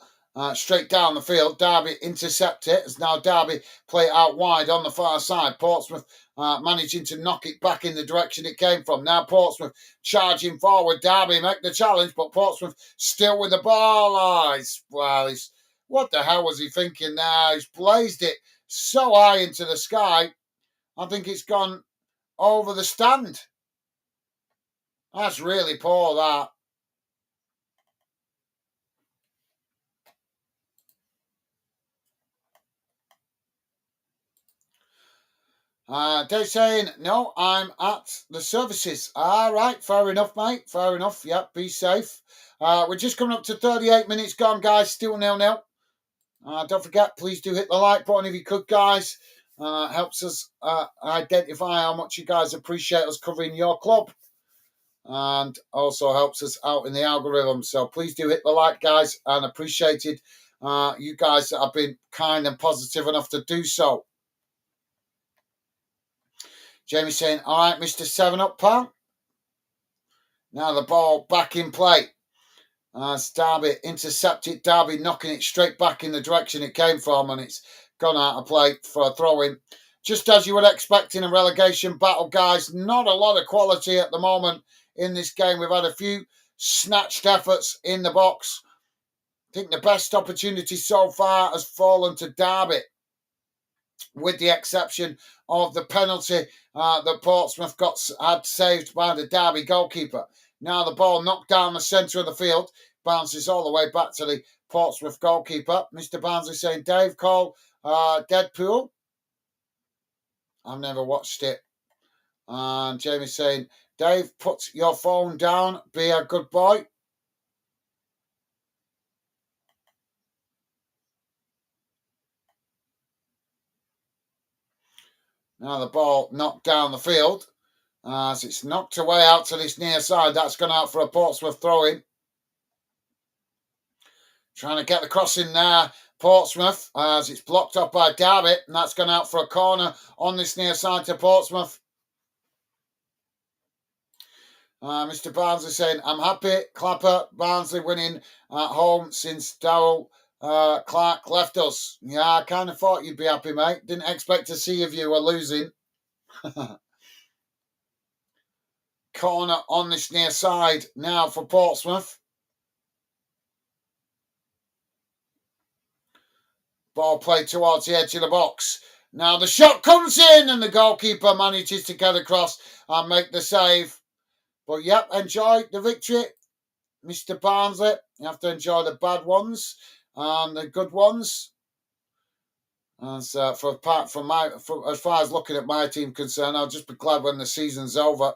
straight down the field. Derby intercept it as now Derby play it out wide on the far side. Portsmouth managing to knock it back in the direction it came from. Now Portsmouth charging forward. Derby make the challenge, but Portsmouth still with the ball. What the hell was he thinking there? He's blazed it so high into the sky. I think it's gone over the stand. That's really poor, that. They're saying, no, I'm at the services. All right, fair enough, mate. Fair enough. Yep, be safe. We're just coming up to 38 minutes gone, guys. Still 0-0. Don't forget, please do hit the like button if you could, guys. Helps us identify how much you guys appreciate us covering your club. And also helps us out in the algorithm. So please do hit the like, guys, and appreciated you guys that have been kind and positive enough to do so. Jamie saying, all right, Mr. 7-Up, pal. Now the ball back in play. As Derby intercepted, Derby knocking it straight back in the direction it came from, and it's gone out of play for a throw-in. Just as you would expect in a relegation battle, guys. Not a lot of quality at the moment in this game. We've had a few snatched efforts in the box. I think the best opportunity so far has fallen to Derby, with the exception of the penalty that Portsmouth had saved by the Derby goalkeeper. Now the ball knocked down the centre of the field, bounces all the way back to the Portsmouth goalkeeper. Mr. Barnsley saying, Dave, call Deadpool. I've never watched it. And Jamie saying, Dave, put your phone down, be a good boy. Now the ball knocked down the field. As it's knocked away out to this near side. That's gone out for a Portsmouth throw-in. Trying to get the cross in there, Portsmouth, as it's blocked off by Derby, and that's gone out for a corner on this near side to Portsmouth. Mr. Barnsley saying, I'm happy. Clapper, Barnsley winning at home since Darryl Clark left us. Yeah, I kind of thought you'd be happy, mate. Didn't expect to see if you were losing. Corner on this near side now for Portsmouth. Ball played towards the edge of the box. Now the shot comes in and the goalkeeper manages to get across and make the save. But yep, enjoy the victory, Mr. Barnsley. You have to enjoy the bad ones and the good ones. And as far as looking at my team concerned, I'll just be glad when the season's over.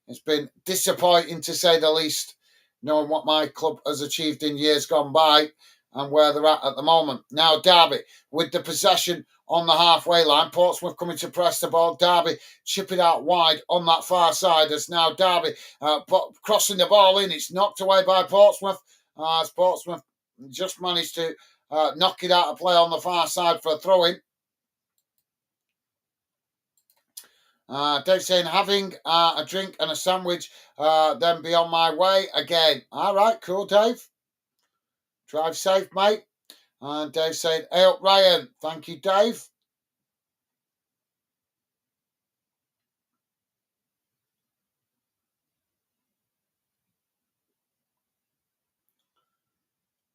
It's been disappointing to say the least, knowing what my club has achieved in years gone by and where they're at the moment. Now Derby with the possession on the halfway line. Portsmouth coming to press the ball. Derby chip it out wide on that far side as now Derby crossing the ball in. It's knocked away by Portsmouth as Portsmouth just managed to knock it out of play on the far side for a throw-in. Dave saying, having a drink and a sandwich, then be on my way again. All right, cool, Dave. Drive safe, mate. And Dave saying, hey up, Ryan. Thank you, Dave.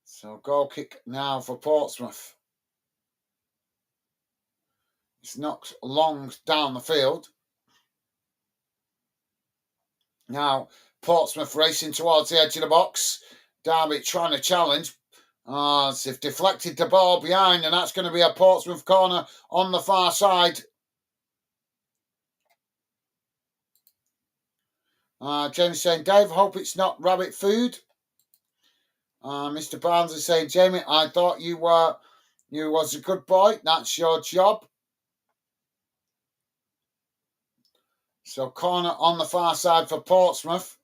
So goal kick now for Portsmouth. It's knocked long down the field. Now Portsmouth racing towards the edge of the box. Derby trying to challenge. As they've deflected the ball behind, and that's going to be a Portsmouth corner on the far side. Jamie saying, Dave, hope it's not rabbit food. Mr. Barnes is saying, Jamie, I thought you was a good boy. That's your job. So corner on the far side for Portsmouth.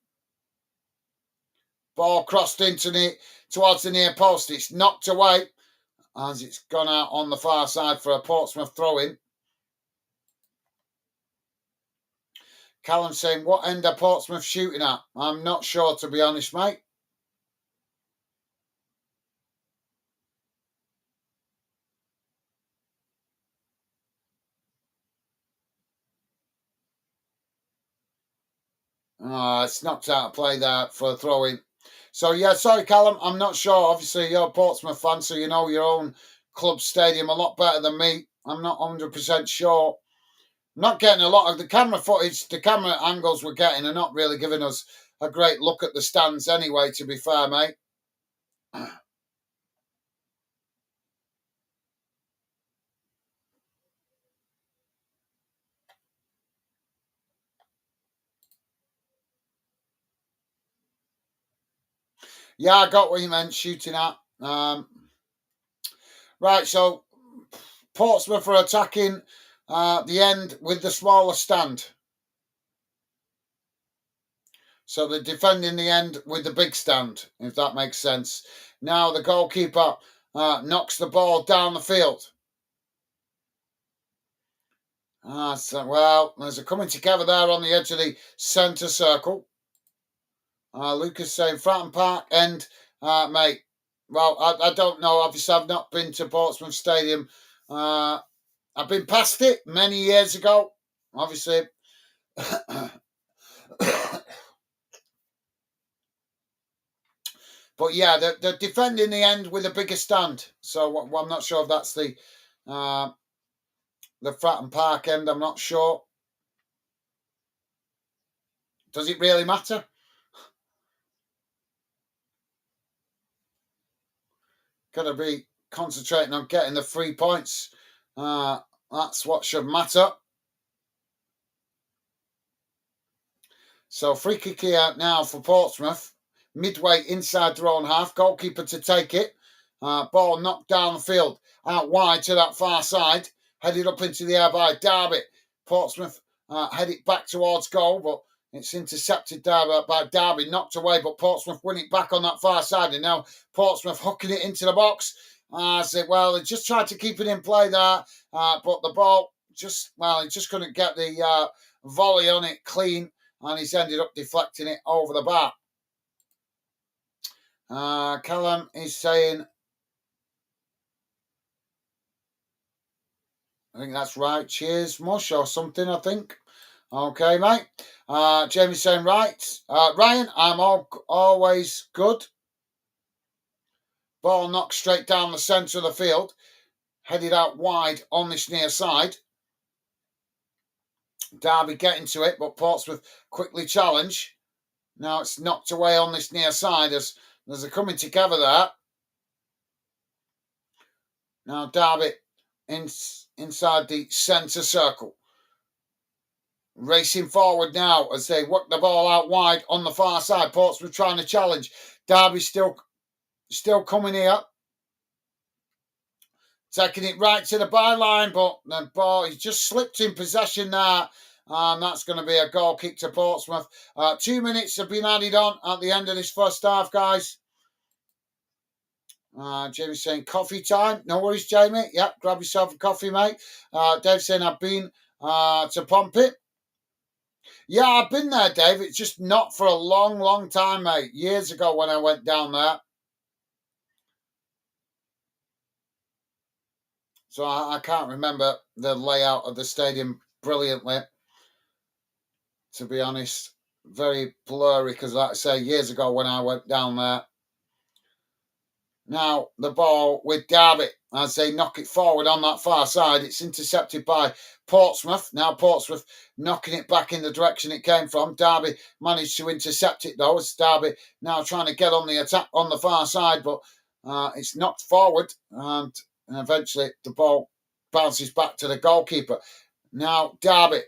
Ball crossed towards the near post. It's knocked away as it's gone out on the far side for a Portsmouth throw-in. Callum saying, what end are Portsmouth shooting at? I'm not sure, to be honest, mate. It's knocked out of play there for a throw-in. So, yeah, sorry, Callum, I'm not sure. Obviously, you're a Portsmouth fan, so you know your own club stadium a lot better than me. I'm not 100% sure. I'm not getting a lot of the camera footage. The camera angles we're getting are not really giving us a great look at the stands anyway, to be fair, mate. Yeah, I got what you meant, shooting at. Right, so Portsmouth are attacking the end with the smaller stand. So they're defending the end with the big stand, if that makes sense. Now the goalkeeper knocks the ball down the field. Well, there's a coming together there on the edge of the centre circle. Lucas saying Fratton Park and mate. Well, I don't know. Obviously, I've not been to Portsmouth Stadium. I've been past it many years ago. Obviously, but yeah, they're defending the end with a bigger stand. So I'm not sure if that's the Fratton Park end. I'm not sure. Does it really matter? Gotta be concentrating on getting the 3 points. That's what should matter. So free kick here now for Portsmouth. Midway inside their own half. Goalkeeper to take it. Ball knocked down the field. Out wide to that far side. Headed up into the air by Derby. Portsmouth head it back towards goal, but it's intercepted there by Derby. Knocked away, but Portsmouth win it back on that far side. And now Portsmouth hooking it into the box. They just tried to keep it in play there. But the ball he just couldn't get the volley on it clean. And he's ended up deflecting it over the bar. Callum is saying, I think that's right. Cheers, mush or something, I think. Okay, mate. Jamie's saying, right. Ryan, I'm always good. Ball knocked straight down the centre of the field. Headed out wide on this near side. Derby getting to it, but Portsmouth quickly challenge. Now it's knocked away on this near side as there's a coming together there. Now Derby inside the centre circle. Racing forward now as they work the ball out wide on the far side. Portsmouth trying to challenge. Derby still coming here. Taking it right to the byline, but the ball, he just slipped in possession there. And that's going to be a goal kick to Portsmouth. 2 minutes have been added on at the end of this first half, guys. Jamie's saying coffee time. No worries, Jamie. Yep, grab yourself a coffee, mate. Dave's saying I've been to Pompey. Yeah, I've been there, Dave. It's just not for a long, long time, mate. Years ago when I went down there. So I can't remember the layout of the stadium brilliantly. To be honest, very blurry because, like I say, years ago when I went down there. Now the ball with Derby as they knock it forward on that far side. It's intercepted by Portsmouth. Now Portsmouth knocking it back in the direction it came from. Derby managed to intercept it though. It's Derby now trying to get on the attack on the far side, but it's knocked forward and eventually the ball bounces back to the goalkeeper. Now Derby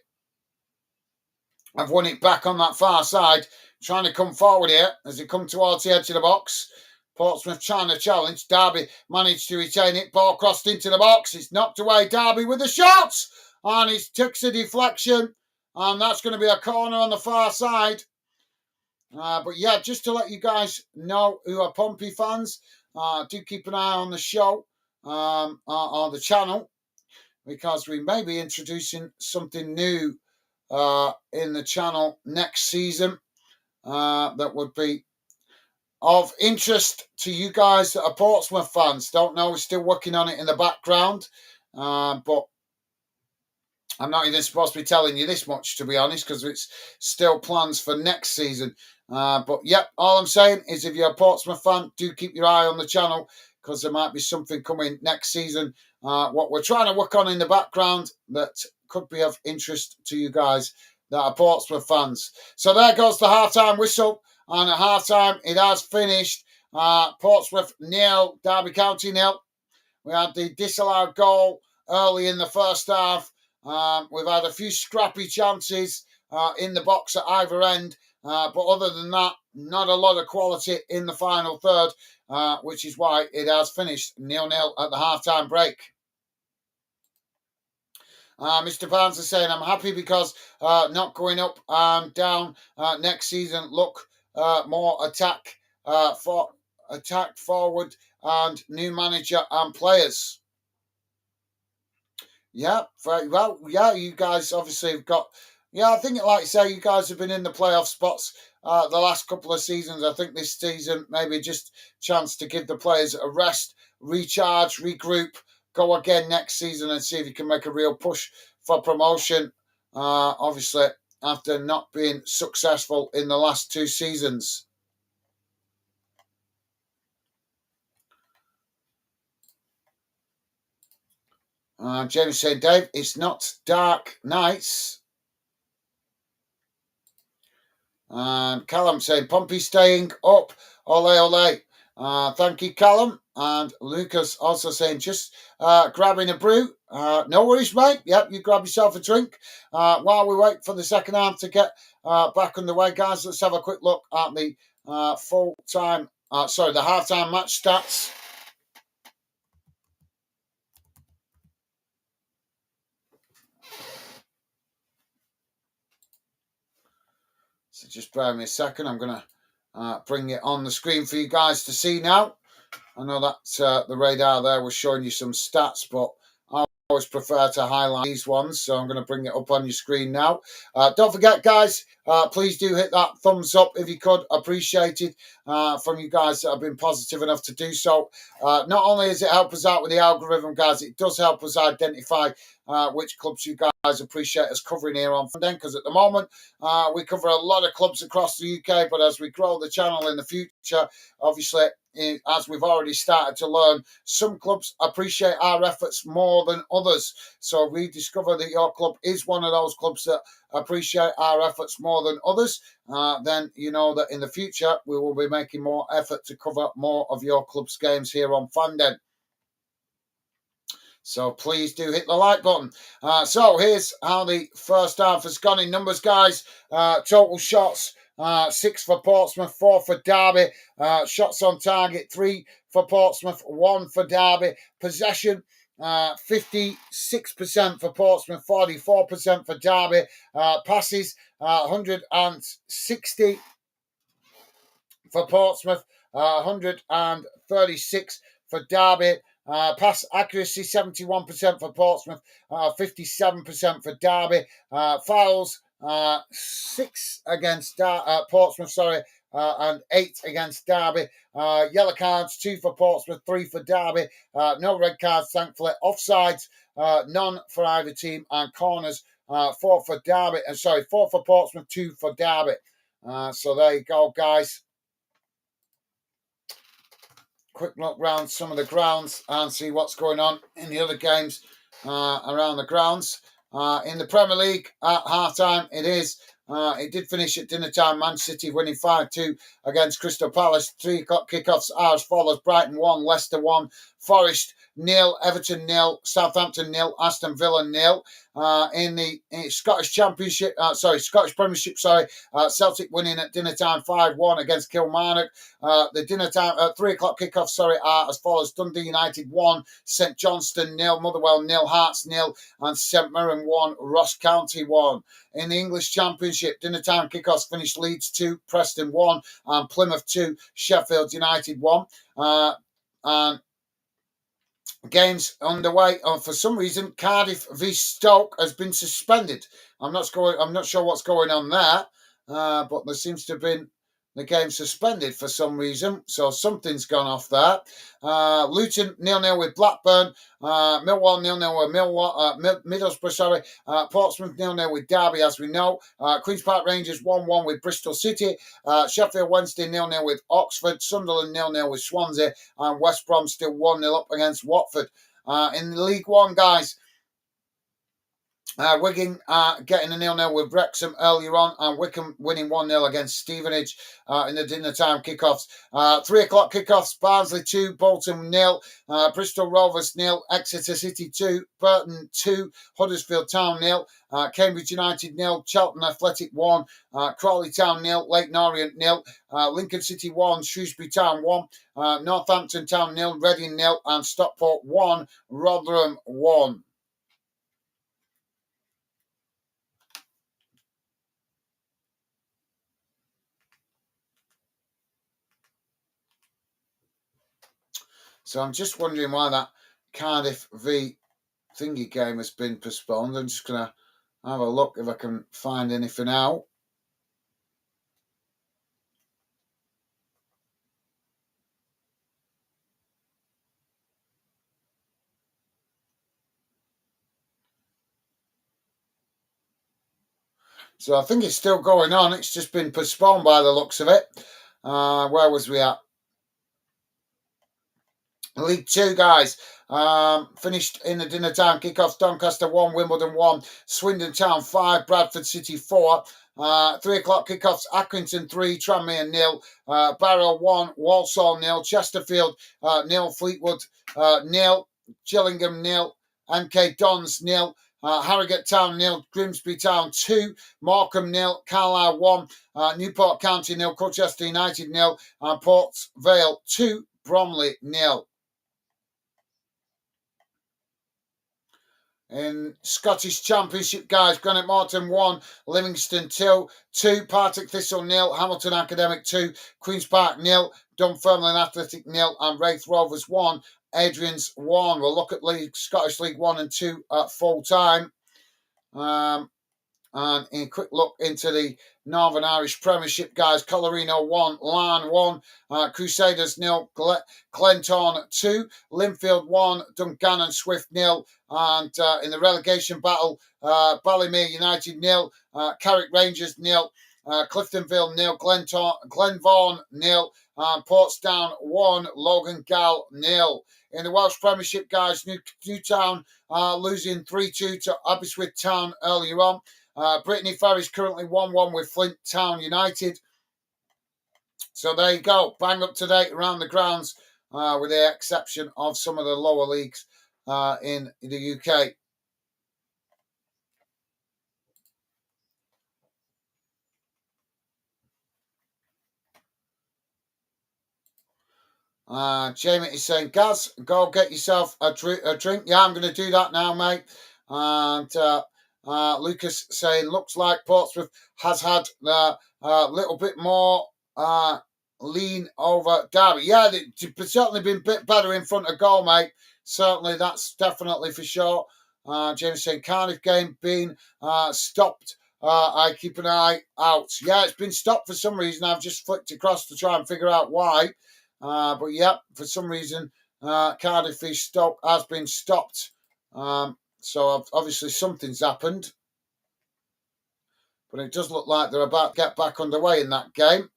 have won it back on that far side, trying to come forward here as they come towards the edge of the box. Portsmouth trying to challenge. Derby managed to retain it. Ball crossed into the box. It's knocked away. Derby with the shot. And it takes a deflection. And that's going to be a corner on the far side. But yeah, just to let you guys know who are Pompey fans, do keep an eye on the show, on the channel, because we may be introducing something new in the channel next season that would be of interest to you guys that are Portsmouth fans. Don't know, we're still working on it in the background, but I'm not even supposed to be telling you this much, to be honest, because it's still plans for next season. But yep, all I'm saying is if you're a Portsmouth fan, do keep your eye on the channel because there might be something coming next season. What we're trying to work on in the background that could be of interest to you guys that are Portsmouth fans. So there goes the half-time whistle. And at half-time, it has finished. Portsmouth 0, Derby County 0. We had the disallowed goal early in the first half. We've had a few scrappy chances in the box at either end. But other than that, not a lot of quality in the final third, which is why it has finished 0-0 at the half-time break. Mr. Barnes is saying, I'm happy because not going up and down next season. Look, more attack forward and new manager and players. Yeah, very well. Yeah, you guys obviously have got. Yeah, I think, like I say, you guys have been in the playoff spots the last couple of seasons. I think this season maybe just chance to give the players a rest, recharge, regroup, go again next season, and see if you can make a real push for promotion. Obviously, after not being successful in the last two seasons. James saying, Dave, it's not dark nights. And Callum saying, Pompey staying up. Ole, ole. Thank you, Callum. And Lucas also saying, just grabbing a brew. No worries, mate. Yep, you grab yourself a drink. While we wait for the second half to get back underway, guys, let's have a quick look at the the halftime match stats. So just bear with me a second. I'm going to bring it on the screen for you guys to see now. I know that the radar there was showing you some stats, but I always prefer to highlight these ones. So I'm going to bring it up on your screen now. Don't forget, guys, please do hit that thumbs up if you could. Appreciated from you guys that have been positive enough to do so. Not only does it help us out with the algorithm, guys, it does help us identify which clubs you guys appreciate us covering here on Funden, because at the moment we cover a lot of clubs across the UK, but as we grow the channel in the future, obviously, as we've already started to learn, some clubs appreciate our efforts more than others. So if we discover that your club is one of those clubs that appreciate our efforts more than others, then you know that in the future we will be making more effort to cover more of your club's games here on Fanden. So please do hit the like button. So here's how the first half has gone in numbers, guys. Total shots, 6 for Portsmouth, 4 for Derby. Shots on target, 3 for Portsmouth, 1 for Derby. Possession, 56% for Portsmouth, 44% for Derby. Passes, 160 for Portsmouth, 136 for Derby. Pass accuracy 71% for Portsmouth, 57% for Derby. Fouls 6 against Portsmouth, and 8 against Derby. Yellow cards 2 for Portsmouth, 3 for Derby. No red cards, thankfully. Offsides, none for either team, and corners 4 for Derby. 4 for Portsmouth, 2 for Derby. So there you go, guys. Quick look round some of the grounds and see what's going on in the other games around the grounds. In the Premier League at half-time, it did finish at dinner time. Man City winning 5-2 against Crystal Palace. 3 o'clock kickoffs are as follows: Brighton 1, Leicester 1, Forest 0, Everton 0, Southampton 0, Aston Villa 0. In the Scottish Championship, Scottish Premiership, Celtic winning at dinner time 5-1 against Kilmarnock. The dinner time, 3 o'clock kickoffs, are as follows: Dundee United 1, St Johnstone 0, Motherwell 0, Hearts 0, and St Mirren 1, Ross County 1. In the English Championship, dinner time kickoffs finished: Leeds 2, Preston 1, and Plymouth 2, Sheffield United 1. And games underway. For some reason, Cardiff v Stoke has been suspended. I'm not sure what's going on there, but there seems to have been the game suspended for some reason. So something's gone off there. Luton 0-0 with Blackburn. Millwall 0-0 with Middlesbrough. Portsmouth 0-0 with Derby, as we know. Queen's Park Rangers 1-1 with Bristol City. Sheffield Wednesday 0-0 with Oxford. Sunderland 0-0 with Swansea. And West Brom still 1-0 up against Watford. In League One, guys, Wigan getting a 0-0 with Wrexham earlier on, and Wycombe winning 1-0 against Stevenage in the dinner time kickoffs. 3 o'clock kickoffs: Barnsley 2, Bolton 0, Bristol Rovers 0, Exeter City 2, Burton 2, Huddersfield Town 0, Cambridge United 0, Cheltenham Athletic 1, Crawley Town 0, Leyton Orient 0, Lincoln City 1, Shrewsbury Town 1, Northampton Town 0, Reading 0, and Stockport 1, Rotherham 1. So I'm just wondering why that Cardiff v thingy game has been postponed. I'm just going to have a look if I can find anything out. So I think it's still going on. It's just been postponed by the looks of it. Where was we at? League Two, guys. Finished in the dinner time kickoffs. Doncaster 1, Wimbledon 1, Swindon Town 5, Bradford City 4. 3 o'clock kickoffs. Accrington 3, Tranmere 0, Barrow 1, Walsall 0, Chesterfield 0, Fleetwood 0, Gillingham 0, MK Dons 0. Harrogate Town 0, Grimsby Town 2, Morecambe 0, Carlisle 1, Newport County 0, Colchester United 0, and Port Vale 2, Bromley 0. In Scottish Championship, guys, Granite Morton 1, Livingston 2, Partick Thistle 0, Hamilton Academic 2, Queen's Park 0, Dunfermline Athletic 0, and Wraith Rovers 1, Adrian's 1. We'll look at Scottish League 1 and 2 at full time. And a quick look into the Northern Irish Premiership, guys. Colorino 1, Larne 1, Crusaders 0, Glentown 2, Linfield 1, Dungannon Swift 0, and in the relegation battle, Ballymere United 0, Carrick Rangers 0, Cliftonville 0, Glenvaughan 0, and Portsdown 1, Logan Gall 0. In the Welsh Premiership, guys, Newtown losing 3-2 to Aberystwyth Town earlier on. Brittany Ferry's currently 1-1 with Flint Town United. So there you go. Bang up to date around the grounds, with the exception of some of the lower leagues in the UK. Jamie is saying, Gaz, go get yourself a drink. Yeah, I'm going to do that now, mate. And Lucas saying, looks like Portsmouth has had a little bit more lean over Derby. Yeah, they've certainly been a bit better in front of goal, mate. Certainly, that's definitely for sure. James saying, Cardiff game being stopped. I keep an eye out. Yeah, it's been stopped for some reason. I've just flicked across to try and figure out why. But yeah, for some reason, Cardiff v Stoke has been stopped. So obviously something's happened. But it does look like they're about to get back underway in that game.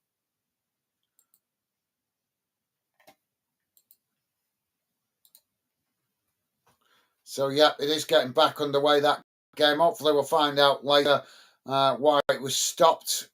So yeah, it is getting back underway, that game. Hopefully we'll find out later why it was stopped.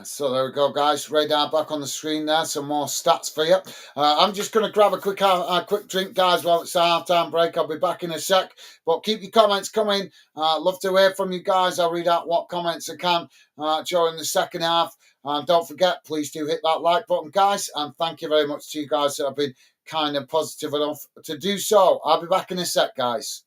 So there we go, guys. Radar back on the screen there. Some more stats for you. I'm just going to grab a quick drink, guys, while it's a half-time break. I'll be back in a sec. But keep your comments coming. Love to hear from you guys. I'll read out what comments I can during the second half. And don't forget, please do hit that like button, guys. And thank you very much to you guys that have been kind and positive enough to do so. I'll be back in a sec, guys.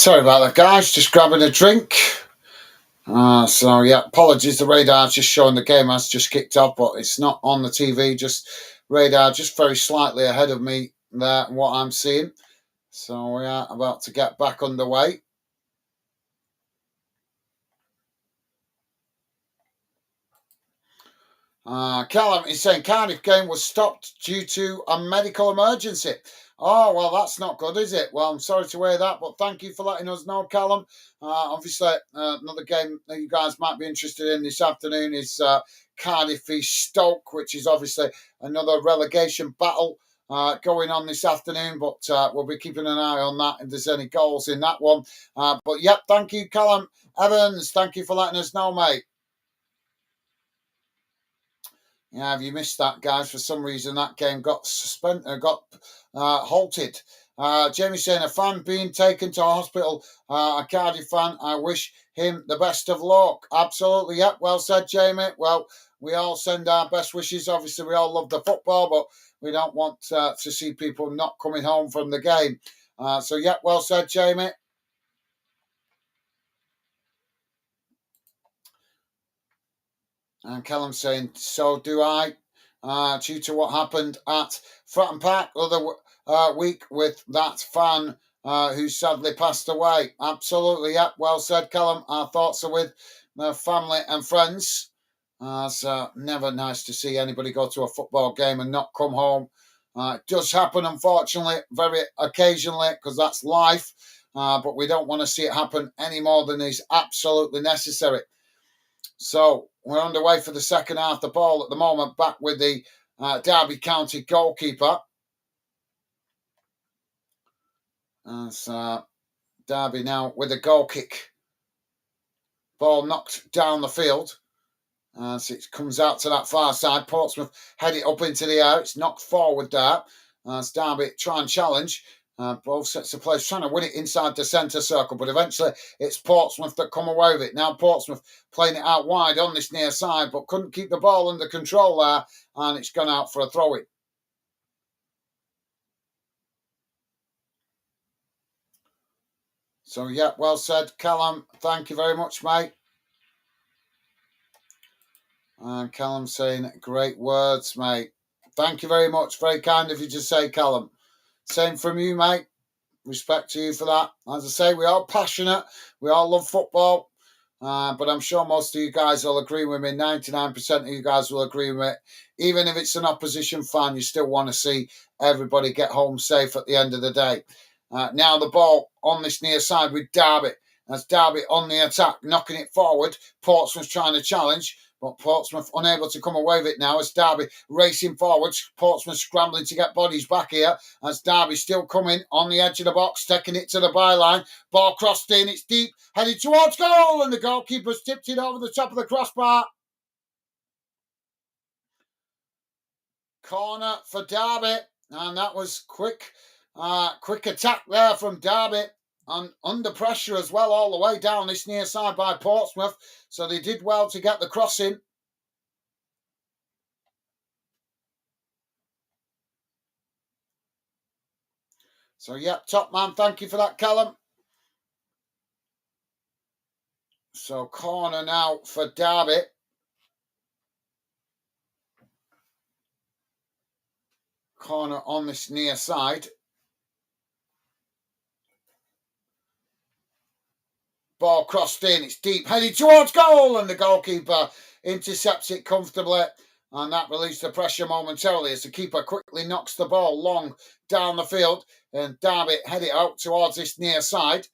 Sorry about that, guys. Just grabbing a drink. So yeah, apologies. The radar just showing the game has just kicked off, but it's not on the TV. Just radar, just very slightly ahead of me there. What I'm seeing. So we are about to get back underway. Callum is saying Cardiff game was stopped due to a medical emergency. Oh, well, that's not good, is it? Well, I'm sorry to hear that, but thank you for letting us know, Callum. Obviously, another game that you guys might be interested in this afternoon is Cardiff v Stoke, which is obviously another relegation battle going on this afternoon, but we'll be keeping an eye on that if there's any goals in that one. But, yep, thank you, Callum Evans. Thank you for letting us know, mate. Yeah, have you missed that, guys? For some reason, that game got halted. Jamie saying a fan being taken to hospital, a Cardiff fan. I wish him the best of luck. Absolutely, yep. Well said, Jamie. Well, we all send our best wishes. Obviously, we all love the football, but we don't want to see people not coming home from the game. So, yep, well said, Jamie. And Callum saying, so do I. Due to what happened at Fratton Park the other week with that fan who sadly passed away. Absolutely, yeah. Well said, Callum. Our thoughts are with the family and friends. It's never nice to see anybody go to a football game and not come home. It does happen, unfortunately, very occasionally, because that's life. But we don't want to see it happen any more than is absolutely necessary. So we're underway for the second half. The ball at the moment back with the Derby County goalkeeper. As Derby now with a goal kick. Ball knocked down the field. As it comes out to that far side. Portsmouth head it up into the air. It's knocked forward there. As Derby try and challenge. Both sets of players trying to win it inside the centre circle, but eventually it's Portsmouth that come away with it. Now Portsmouth playing it out wide on this near side, but couldn't keep the ball under control there, and it's gone out for a throw-in. So, yeah, well said, Callum. Thank you very much, mate. And Callum saying, great words, mate. Thank you very much. Very kind of you to say, Callum. Same from you, mate. Respect to you for that. As I say, we're all passionate. We all love football. But I'm sure most of you guys will agree with me. 99% of you guys will agree with me. Even if it's an opposition fan, you still want to see everybody get home safe at the end of the day. Now the ball on this near side with Derby. That's Derby on the attack, knocking it forward. Portsmouth's trying to challenge, but Portsmouth unable to come away with it now as Derby racing forward. Portsmouth scrambling to get bodies back here as Derby still coming on the edge of the box, taking it to the byline. Ball crossed in, it's deep, headed towards goal, and the goalkeeper's tipped it over the top of the crossbar. Corner for Derby, and that was quick attack there from Derby. And under pressure as well, all the way down this near side by Portsmouth. So they did well to get the cross in. So, yeah, top man. Thank you for that, Callum. So, corner now for Derby. Corner on this near side. Ball crossed in, it's deep, headed towards goal, and the goalkeeper intercepts it comfortably, and that released the pressure momentarily as the keeper quickly knocks the ball long down the field, and Derby head it out towards this near side.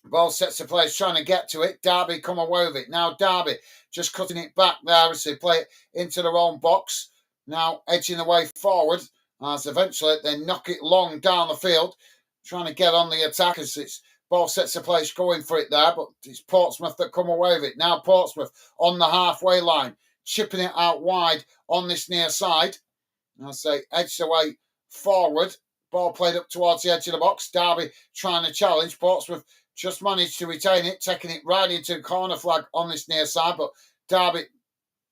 Ball sets the players trying to get to it. Derby come away with it. Now Derby just cutting it back there as they play it into their own box. Now edging the way forward as eventually they knock it long down the field, trying to get on the attack as it's ball sets the place going for it there, but it's Portsmouth that come away with it. Now Portsmouth on the halfway line, chipping it out wide on this near side. I'll say edge the way forward. Ball played up towards the edge of the box. Derby trying to challenge. Portsmouth just managed to retain it, taking it right into the corner flag on this near side. But Derby,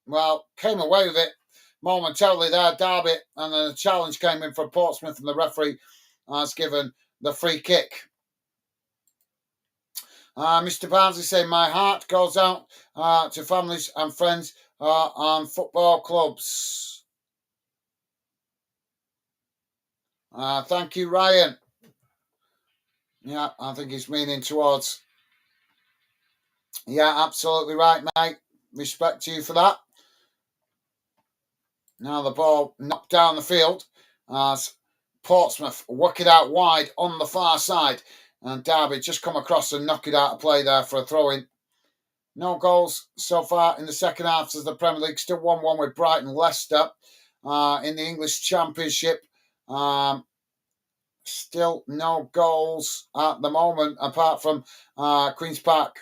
well, came away with it momentarily there. Derby, and then the challenge came in from Portsmouth, and the referee has given the free kick. Mr. Barnsley saying, my heart goes out to families and friends and football clubs. Thank you, Ryan. Yeah, I think he's meaning towards. Yeah, absolutely right, mate. Respect to you for that. Now the ball knocked down the field as Portsmouth work it out wide on the far side. And Derby just come across and knock it out of play there for a throw-in. No goals so far in the second half as the Premier League. Still 1-1 with Brighton Leicester in the English Championship. Still no goals at the moment apart from Queen's Park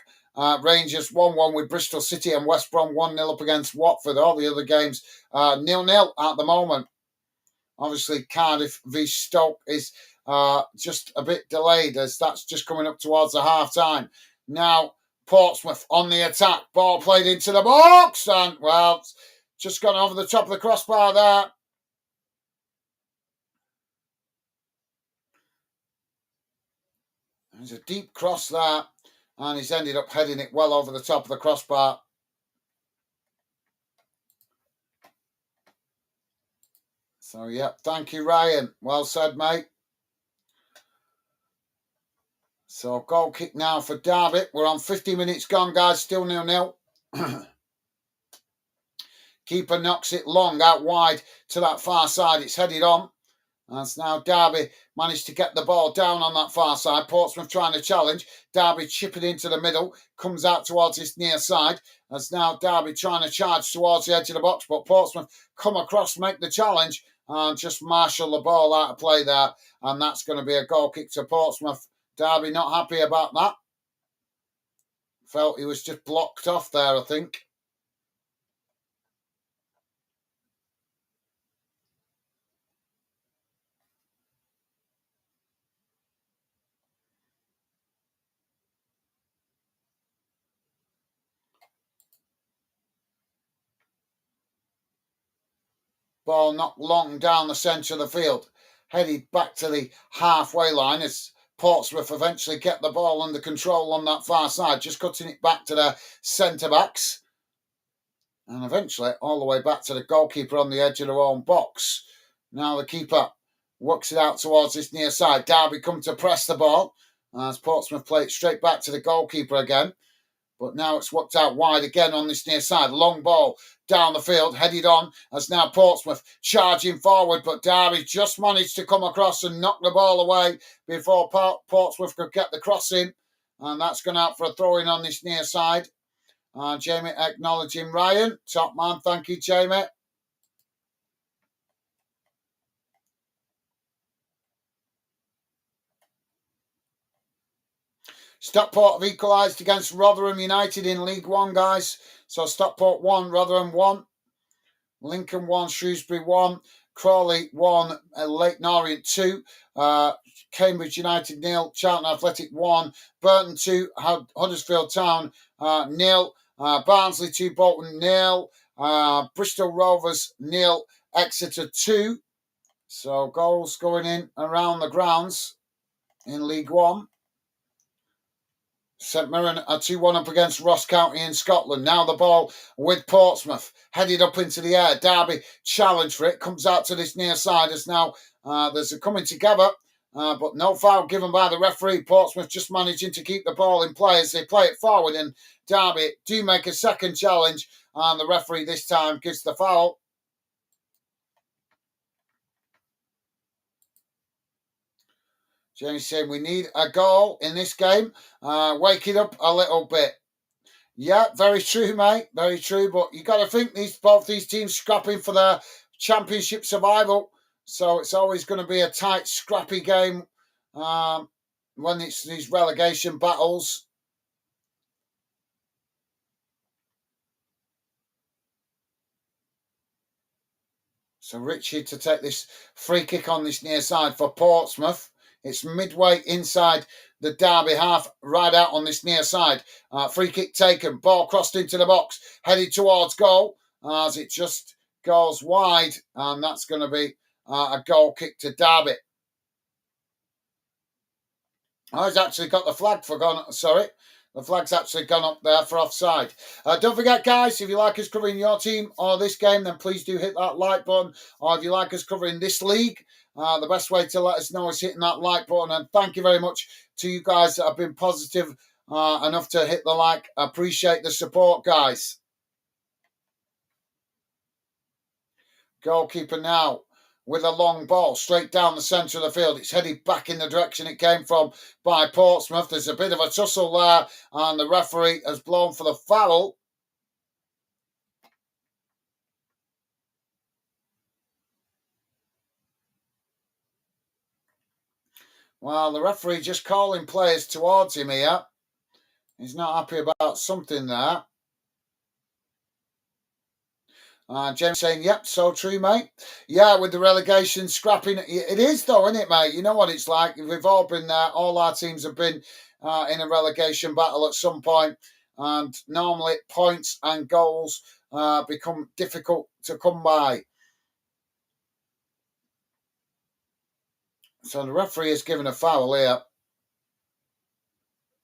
Rangers 1-1 with Bristol City and West Brom 1-0 up against Watford. All the other games 0-0 at the moment. Obviously, Cardiff v Stoke is just a bit delayed as that's just coming up towards the half time. Now, Portsmouth on the attack. Ball played into the box and, well, just gone over the top of the crossbar there. There's a deep cross there, and he's ended up heading it well over the top of the crossbar. So, yeah, thank you, Ryan. Well said, mate. So, goal kick now for Derby. We're on 50 minutes gone, guys. Still 0-0. Keeper knocks it long out wide to that far side. It's headed on. As now Derby managed to get the ball down on that far side. Portsmouth trying to challenge. Derby chipping into the middle. Comes out towards this near side. As now Derby trying to charge towards the edge of the box. But Portsmouth come across, make the challenge. And just marshal the ball out of play there. And that's going to be a goal kick to Portsmouth. Derby not happy about that. Felt he was just blocked off there, I think. Ball knocked long down the centre of the field. Headed back to the halfway line as Portsmouth eventually get the ball under control on that far side, just cutting it back to their centre-backs. And eventually all the way back to the goalkeeper on the edge of their own box. Now the keeper works it out towards this near side. Derby come to press the ball as Portsmouth play it straight back to the goalkeeper again. But now it's worked out wide again on this near side. Long ball down the field, headed on as now Portsmouth charging forward. But Derby just managed to come across and knock the ball away before Portsmouth could get the cross in. And that's gone out for a throw-in on this near side. Jamie acknowledging Ryan. Top man. Thank you, Jamie. Stockport have equalised against Rotherham United in League One, guys. So Stockport 1, Rotherham 1. Lincoln 1, Shrewsbury 1. Crawley 1, Leyton Orient 2. Cambridge United 0. Charlton Athletic 1. Burton 2. Huddersfield Town 0. Barnsley 2. Bolton 0. Bristol Rovers 0. Exeter 2. So goals going in around the grounds in League One. St Mirren are 2-1 up against Ross County in Scotland. Now the ball with Portsmouth. Headed up into the air. Derby challenge for it. Comes out to this near side as now there's a coming together. But no foul given by the referee. Portsmouth just managing to keep the ball in play as they play it forward. And Derby do make a second challenge. And the referee this time gives the foul. Jamie's saying we need a goal in this game. Wake it up a little bit. Yeah, very true, mate. Very true. But you got to think both these teams scrapping for their championship survival. So it's always going to be a tight, scrappy game when it's these relegation battles. So Richie to take this free kick on this near side for Portsmouth. It's midway inside the Derby half, right out on this near side. Free kick taken, ball crossed into the box, headed towards goal as it just goes wide, and that's going to be a goal kick to Derby. Oh, he's actually got the flag for gone. Sorry, The flag's actually gone up there for offside. Don't forget, guys, if you like us covering your team or this game, then please do hit that like button. Or if you like us covering this league, the best way to let us know is hitting that like button. And thank you very much to you guys that have been positive enough to hit the like. I appreciate the support, guys. Goalkeeper now with a long ball straight down the centre of the field. It's headed back in the direction it came from by Portsmouth. There's a bit of a tussle there, and the referee has blown for the foul. Well, the referee just calling players towards him here. He's not happy about something there. James saying, yep, so true, mate. Yeah, with the relegation scrapping. It is, though, isn't it, mate? You know what it's like. We've all been there. All our teams have been in a relegation battle at some point. And normally points and goals become difficult to come by. So the referee has given a foul here.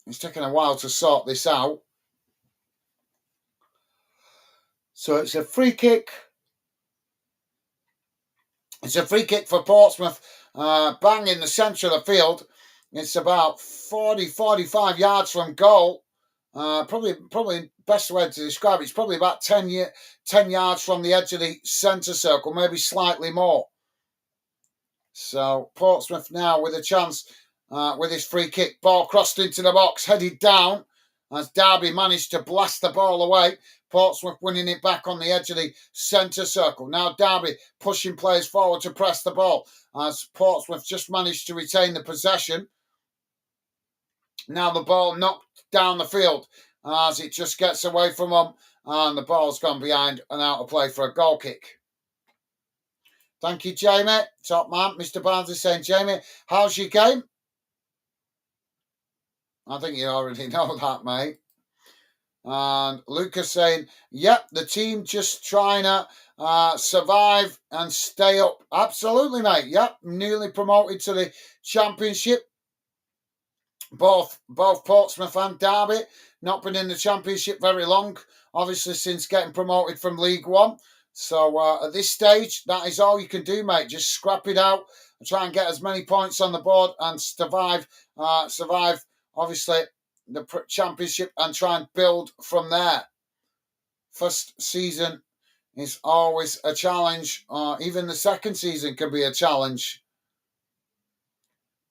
It's taken a while to sort this out. So it's a free kick. It's a free kick for Portsmouth, bang in the centre of the field. It's about 40, 45 yards from goal. Probably best way to describe it, it's probably about 10 yards from the edge of the centre circle, maybe slightly more. So Portsmouth now with a chance with his free kick. Ball crossed into the box, headed down as Derby managed to blast the ball away. Portsmouth winning it back on the edge of the centre circle. Now Derby pushing players forward to press the ball as Portsmouth just managed to retain the possession. Now the ball knocked down the field as it just gets away from them, and the ball's gone behind and out of play for a goal kick. Thank you, Jamie. Top man. Mr. Barnes is saying, Jamie, how's your game? I think you already know that, mate. And Lucas saying, yep, the team just trying to survive and stay up. Absolutely, mate. Yep, newly promoted to the Championship. Both Portsmouth and Derby not been in the Championship very long, obviously since getting promoted from League One. So at this stage, that is all you can do, mate. Just scrap it out and try and get as many points on the board and survive, obviously, the Championship and try and build from there. First season is always a challenge. Even the second season can be a challenge.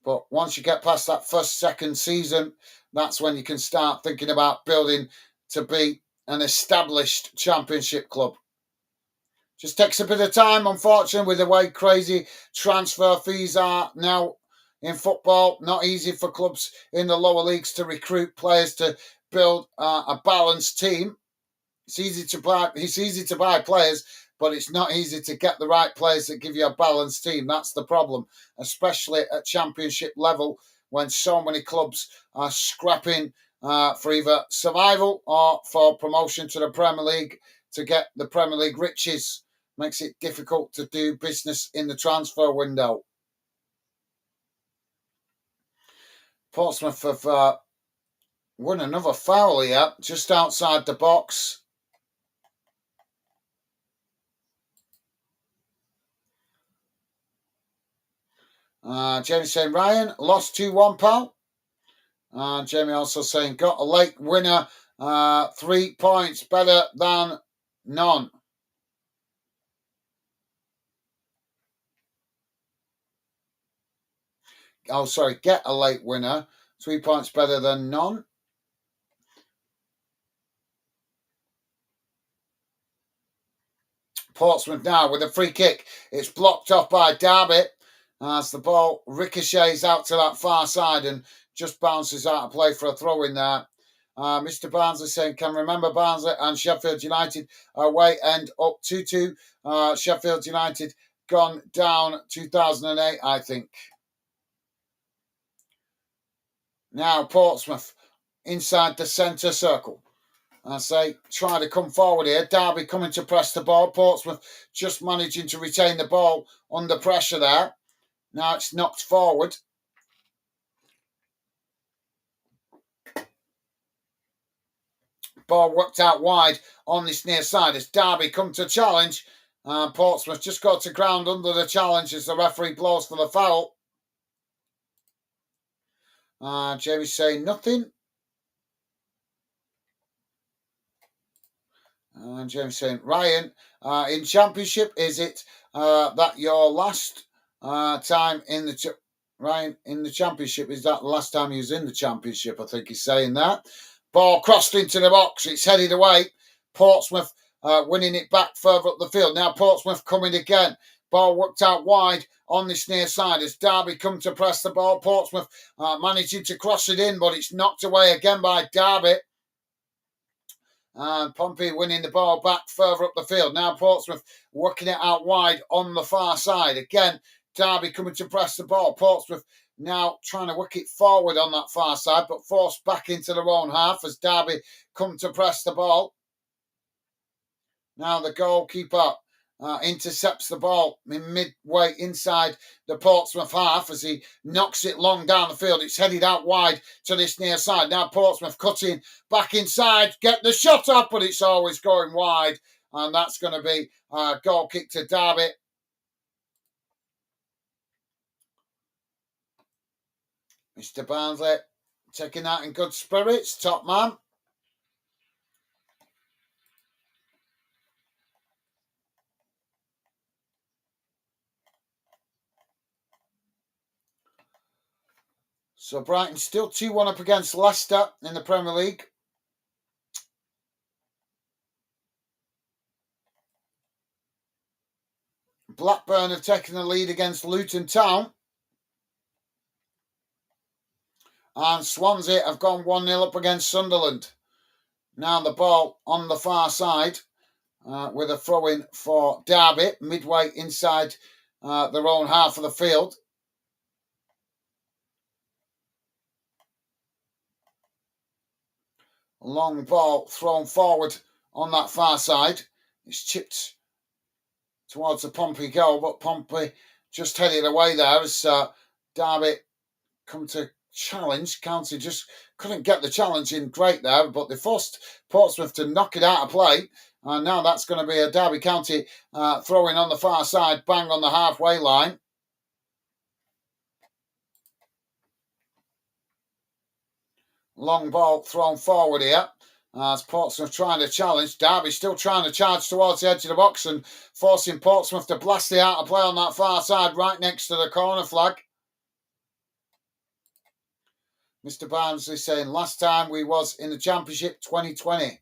But once you get past that second season, that's when you can start thinking about building to be an established Championship club. Just takes a bit of time, unfortunately, with the way crazy transfer fees are now in football. Not easy for clubs in the lower leagues to recruit players to build a balanced team. It's easy to buy players, but it's not easy to get the right players that give you a balanced team. That's the problem, especially at Championship level when so many clubs are scrapping for either survival or for promotion to the Premier League to get the Premier League riches. Makes it difficult to do business in the transfer window. Portsmouth have won another foul here, just outside the box. Jamie saying, Ryan, lost 2-1, pal. Jamie also saying, got a late winner, 3 points, better than none. Oh, sorry, get a late winner, 3 points better than none. Portsmouth now with a free kick. It's blocked off by Derby as the ball ricochets out to that far side and just bounces out of play for a throw in there. Mr. Barnsley saying, can remember Barnsley and Sheffield United away end up 2-2. Sheffield United gone down 2008, I think. Now Portsmouth inside the centre circle. I say, try to come forward here. Derby coming to press the ball. Portsmouth just managing to retain the ball under pressure there. Now it's knocked forward. Ball worked out wide on this near side as Derby come to challenge. Portsmouth just got to ground under the challenge as the referee blows for the foul. Jamie's saying nothing. And James saying, Ryan, in Championship, is it that your last time in the Ryan in the Championship? Is that the last time he was in the Championship? I think he's saying that. Ball crossed into the box. It's headed away. Portsmouth winning it back further up the field. Now Portsmouth coming again. Ball worked out wide on this near side as Derby come to press the ball. Portsmouth managing to cross it in, but it's knocked away again by Derby. And Pompey winning the ball back further up the field. Now Portsmouth working it out wide on the far side. Again, Derby coming to press the ball. Portsmouth now trying to work it forward on that far side, but forced back into their own half as Derby come to press the ball. Now the goalkeeper intercepts the ball in midway inside the Portsmouth half as he knocks it long down the field. It's headed out wide to this near side. Now Portsmouth cutting back inside, get the shot up, but it's always going wide. And that's going to be a goal kick to Derby. Mr. Barnsley taking that in good spirits, top man. So Brighton still 2-1 up against Leicester in the Premier League. Blackburn have taken the lead against Luton Town. And Swansea have gone 1-0 up against Sunderland. Now the ball on the far side with a throw-in for Derby, midway inside their own half of the field. Long ball thrown forward on that far side. It's chipped towards the Pompey goal, but Pompey just headed away there as Derby come to challenge. County just couldn't get the challenge in great there, but they forced Portsmouth to knock it out of play. And now that's going to be a Derby County throwing on the far side, bang on the halfway line. Long ball thrown forward here. As Portsmouth trying to challenge. Derby still trying to charge towards the edge of the box and forcing Portsmouth to blast it out of play on that far side right next to the corner flag. Mr. Barnes is saying last time we was in the Championship 2020.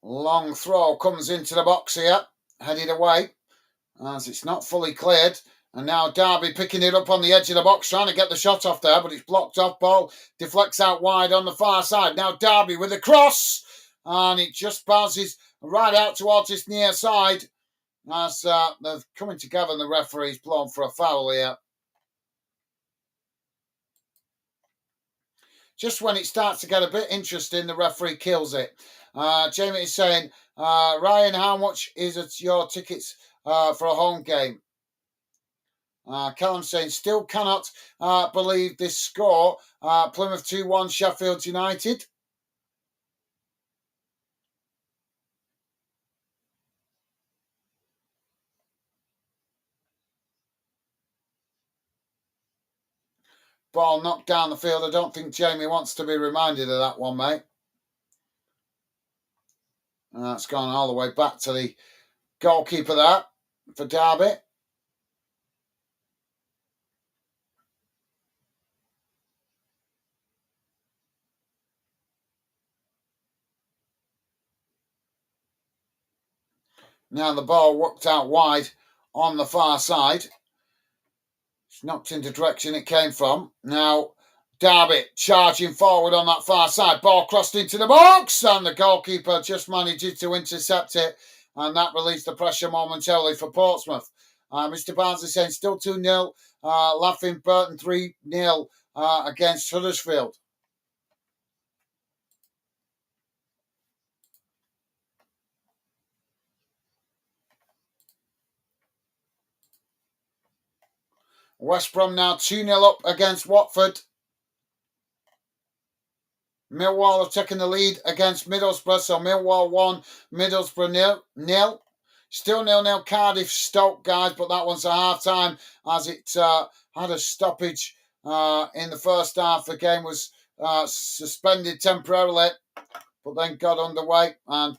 Long throw comes into the box here, headed away as it's not fully cleared. And now Derby picking it up on the edge of the box, trying to get the shot off there, but it's blocked off. Ball deflects out wide on the far side. Now Derby with a cross, and it just bounces right out towards this near side as they're coming together and the referee's blown for a foul here. Just when it starts to get a bit interesting, the referee kills it. Jamie is saying, Ryan, how much is it your tickets for a home game? Callum saying, still cannot believe this score. Plymouth 2-1, Sheffield United. Ball knocked down the field. I don't think Jamie wants to be reminded of that one, mate. That's gone all the way back to the goalkeeper there for Derby. Now the ball worked out wide on the far side. It's knocked into the direction it came from. Now Derby charging forward on that far side. Ball crossed into the box and the goalkeeper just managed to intercept it. And that released the pressure momentarily for Portsmouth. Mr. Barnes is saying still 2-0. Laughing Burton 3-0 against Huddersfield. West Brom now 2-0 up against Watford. Millwall have taken the lead against Middlesbrough, so Millwall 1, Middlesbrough 0. Still 0-0 Cardiff Stoke, guys, but that one's a half-time as it had a stoppage in the first half. The game was suspended temporarily, but then got underway. And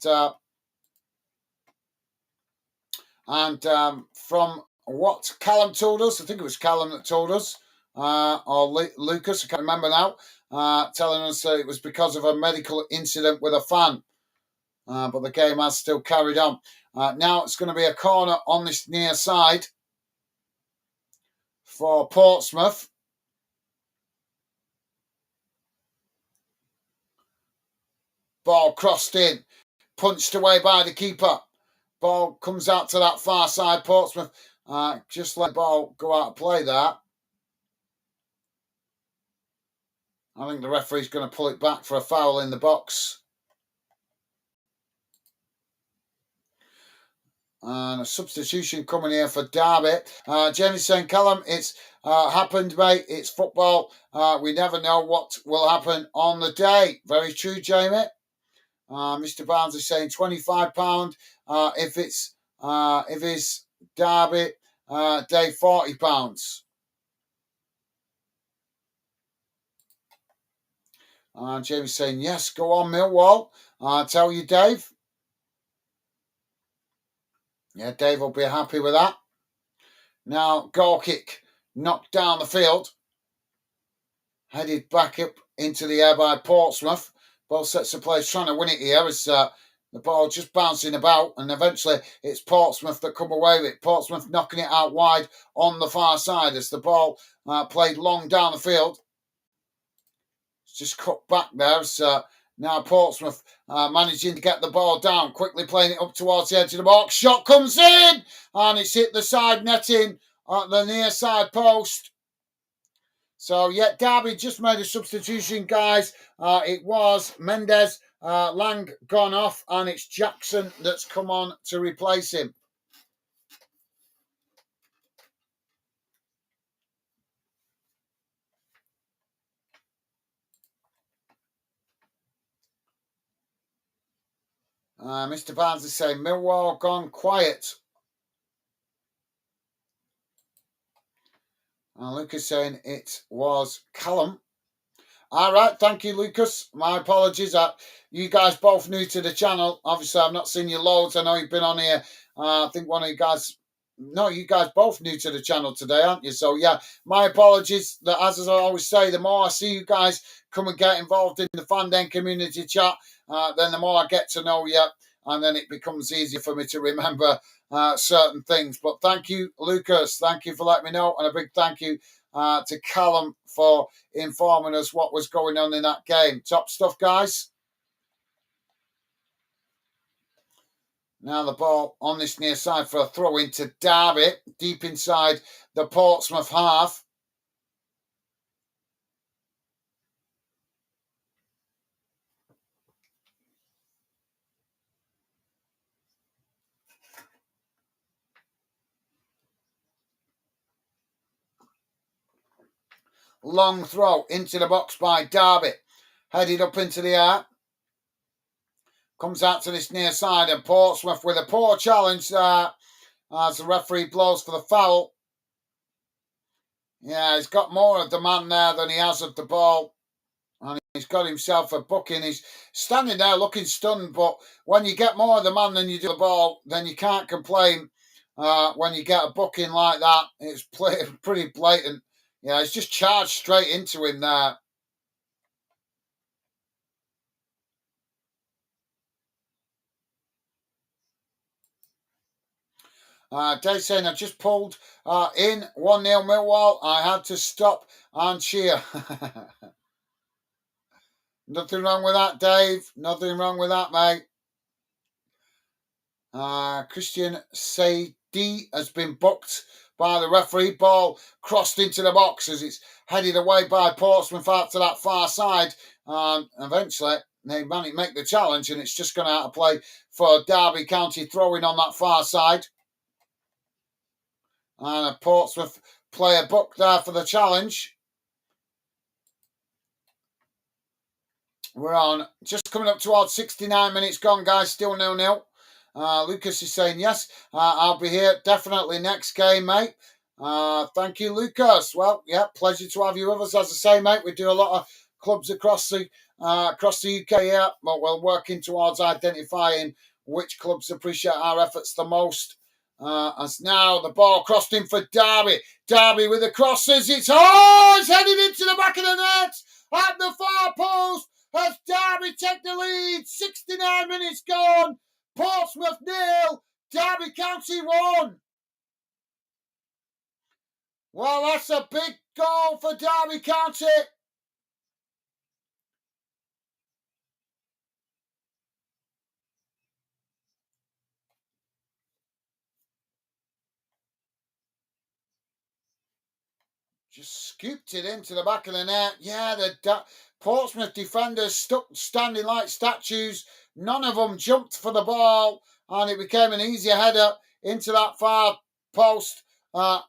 from what Callum told us, I think it was Callum that told us, or Lucas, I can't remember now, telling us that it was because of a medical incident with a fan. But the game has still carried on. Now it's going to be a corner on this near side for Portsmouth. Ball crossed in, punched away by the keeper. Ball comes out to that far side. Portsmouth just let the ball go out of play there. I think the referee's going to pull it back for a foul in the box. And a substitution coming here for Derby. Jamie's saying, Callum, it's happened, mate. It's football. We never know what will happen on the day. Very true, Jamie. Mr. Barnes is saying £25 if it's Derby day £40. Jamie's saying, yes, go on, Millwall. Tell you, Dave. Yeah, Dave will be happy with that. Now, goal kick knocked down the field. Headed back up into the air by Portsmouth. Both sets of players trying to win it here as the ball just bouncing about. And eventually it's Portsmouth that come away with it. Portsmouth knocking it out wide on the far side as the ball played long down the field. It's just cut back there. So now Portsmouth managing to get the ball down, quickly playing it up towards the edge of the box. Shot comes in, and it's hit the side netting at the near side post. So, yeah, Derby just made a substitution, guys. It was Mendes, Lang gone off, and it's Jackson that's come on to replace him. Mr. Barnes is saying, Millwall gone quiet. Lucas saying it was Callum. All right, thank you, Lucas. My apologies. You guys both new to the channel. Obviously, I've not seen you loads. I know you've been on here. I think one of you guys... No, you guys both new to the channel today, aren't you? So, yeah, my apologies. As I always say, the more I see you guys come and get involved in the Fandom community chat, then the more I get to know you, and then it becomes easier for me to remember certain things. But thank you, Lucas. Thank you for letting me know, and a big thank you to Callum for informing us what was going on in that game. Top stuff, guys. Now the ball on this near side for a throw into Derby, deep inside the Portsmouth half. Long throw into the box by Derby. Headed up into the air. Comes out to this near side, and Portsmouth with a poor challenge there as the referee blows for the foul. Yeah, he's got more of the man there than he has of the ball. And he's got himself a booking. He's standing there looking stunned, but when you get more of the man than you do the ball, then you can't complain when you get a booking like that. It's pretty blatant. Yeah, it's just charged straight into him there. Dave saying, I just pulled in 1-0 Millwall. I had to stop and cheer. Nothing wrong with that, Dave. Nothing wrong with that, mate. Christian Sadie has been booked by the referee. Ball crossed into the box as it's headed away by Portsmouth out to that far side. Eventually, they managed to make the challenge, and it's just gone out of play for Derby County throwing on that far side. And a Portsmouth player booked there for the challenge. We're on just coming up towards 69 minutes gone, guys. Still 0-0. Lucas is saying yes. I'll be here definitely next game, mate. Thank you, Lucas. Well, yeah, pleasure to have you with us. As I say, mate, we do a lot of clubs across the UK here, but we're working towards identifying which clubs appreciate our efforts the most. As now the ball crossed in for Derby. Derby with the crosses. It's headed into the back of the net at the far post. As Derby take the lead, 69 minutes gone. Portsmouth 0, Derby County 1. Well, that's a big goal for Derby County. Just scooped it into the back of the net. Yeah, the Portsmouth defenders stuck standing like statues. None of them jumped for the ball, and it became an easier header into that far post for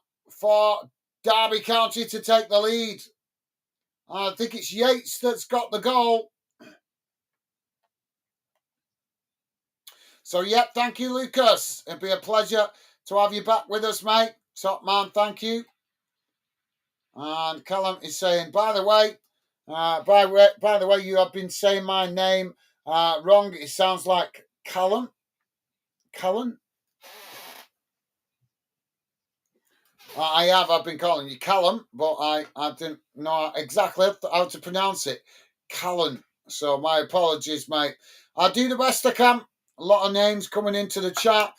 Derby County to take the lead. I think it's Yates that's got the goal. So, yep, thank you, Lucas. It'd be a pleasure to have you back with us, mate. Top man, thank you. And Callum is saying, by the way, you have been saying my name wrong. It sounds like Callum. Cullen. I've been calling you Callum, but I didn't know exactly how to pronounce it. Callan. So my apologies, mate. I do the best I can. A lot of names coming into the chat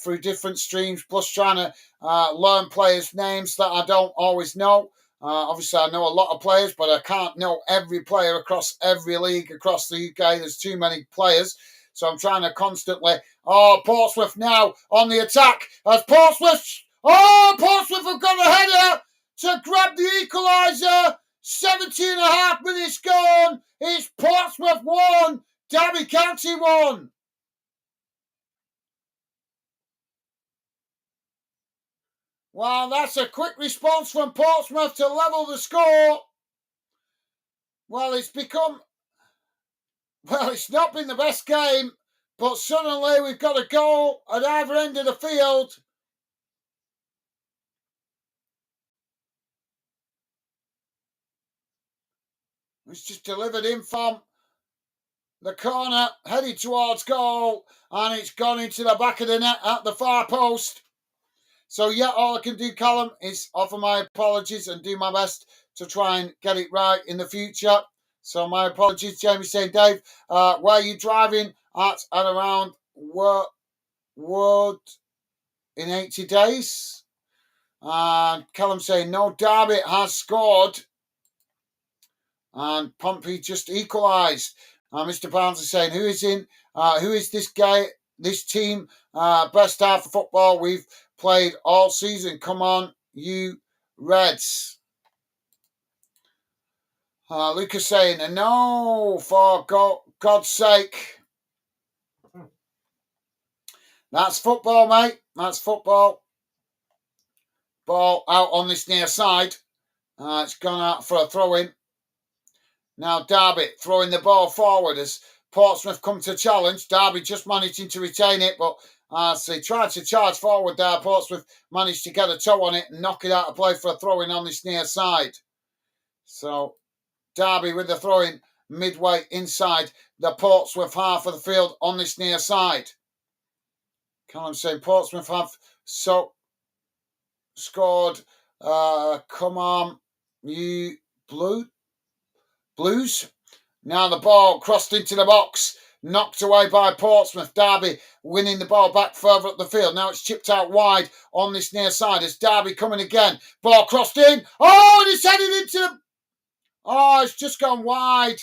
through different streams, plus trying to learn players' names that I don't always know. Obviously, I know a lot of players, but I can't know every player across every league across the UK. There's too many players. So I'm trying to constantly... Portsmouth now on the attack. As Portsmouth have got a header to grab the equaliser. 17.5 minutes gone. It's Portsmouth 1, Derby County 1. Well, that's a quick response from Portsmouth to level the score. Well, it's not been the best game, but suddenly we've got a goal at either end of the field. It's just delivered in from the corner, headed towards goal, and it's gone into the back of the net at the far post. So, yeah, all I can do, Callum, is offer my apologies and do my best to try and get it right in the future. So, my apologies. Jamie saying, Dave, where are you driving at and around Wood in 80 days? And Callum saying, no, Derby has scored. And Pompey just equalised. Mr. Barnes is saying, who is this guy, this team, best half of football we've played all season? Come on, you Reds. Lucas saying, no, for God's sake. That's football, mate. That's football. Ball out on this near side. It's gone out for a throw-in. Now Derby throwing the ball forward as Portsmouth come to challenge. Derby just managing to retain it, but as they tried to charge forward there, Portsmouth managed to get a toe on it and knock it out of play for a throw-in on this near side. So Derby with the throw-in midway inside the Portsmouth half of the field on this near side. Callum saying Portsmouth have scored. Come on, you Blues. Now the ball crossed into the box, knocked away by Portsmouth. Derby winning the ball back further up the field. Now it's chipped out wide on this near side. As Derby coming again. Ball crossed in. And it's headed into the... it's just gone wide.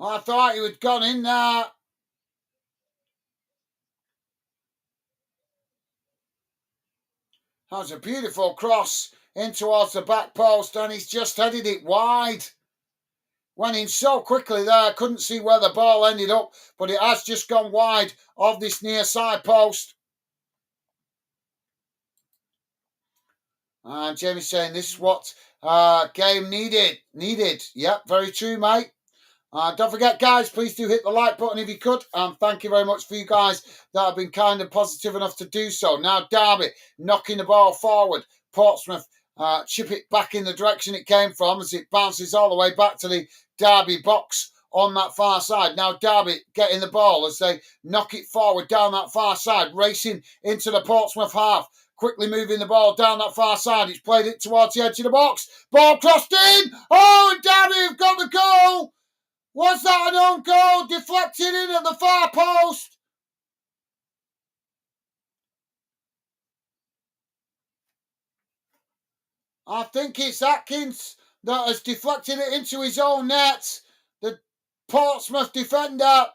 I thought he had gone in there. That was a beautiful cross in towards the back post, and he's just headed it wide. Went in so quickly there, I couldn't see where the ball ended up, but it has just gone wide of this near side post. And Jamie's saying this is what game needed. Yep, very true, mate. Don't forget, guys, please do hit the like button if you could. And thank you very much for you guys that have been kind and positive enough to do so. Now, Derby knocking the ball forward. Portsmouth chip it back in the direction it came from as it bounces all the way back to the Derby box on that far side. Now, Derby getting the ball as they knock it forward down that far side, racing into the Portsmouth half. Quickly moving the ball down that far side. It's played it towards the edge of the box. Ball crossed in. Oh, and Derby have got the goal. Was that an own goal? Deflected in at the far post. I think it's Atkins that has deflected it into his own net. The Portsmouth defender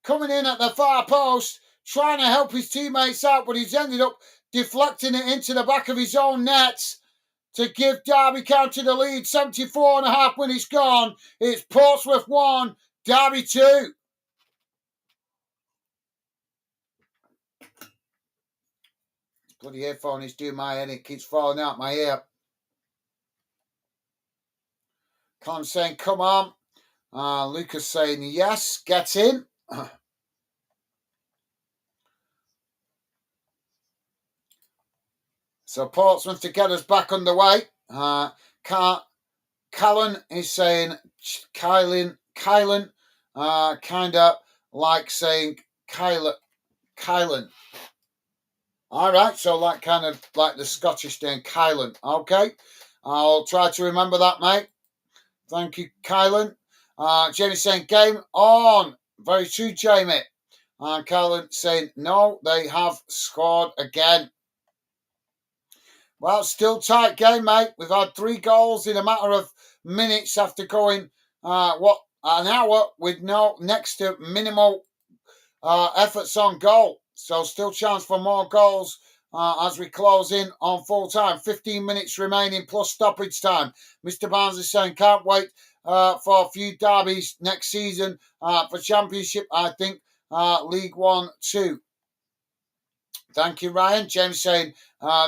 coming in at the far post, trying to help his teammates out, but he's ended up deflecting it into the back of his own net to give Derby County the lead. 74.5 when it's gone. It's Portsmouth 1, Derby 2. Bloody earphone is doing my head. It keeps falling out my ear. Colin saying, come on. Lucas saying, yes, get in. So Portsmouth to get us back underway. Callan is saying, Kylan, kind of like saying Kylan. All right, so like kind of like the Scottish name, Kylan. Okay, I'll try to remember that, mate. Thank you, Kylan. Jamie saying, game on. Very true, Jamie. And Kylan saying, no, they have scored again. Well, still tight game, mate. We've had 3 goals in a matter of minutes after going, an hour with no next to minimal efforts on goal. So still chance for more goals as we close in on full time. 15 minutes remaining plus stoppage time. Mr. Barnes is saying, can't wait for a few derbies next season for Championship, I think, League 1, 2. Thank you, Ryan. James saying,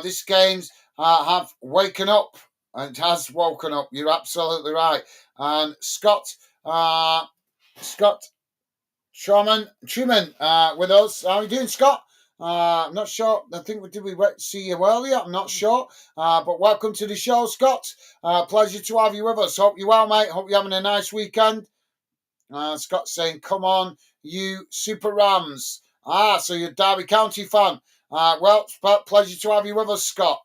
this game's have waken up. And it has woken up. You're absolutely right. And Scott Truman with us. How are you doing, Scott? I'm not sure. I think did we see you earlier? I'm not sure. But welcome to the show, Scott. Pleasure to have you with us. Hope you're well, mate. Hope you're having a nice weekend. Scott saying, come on, you Super Rams. So you're a Derby County fan. Well, pleasure to have you with us, Scott.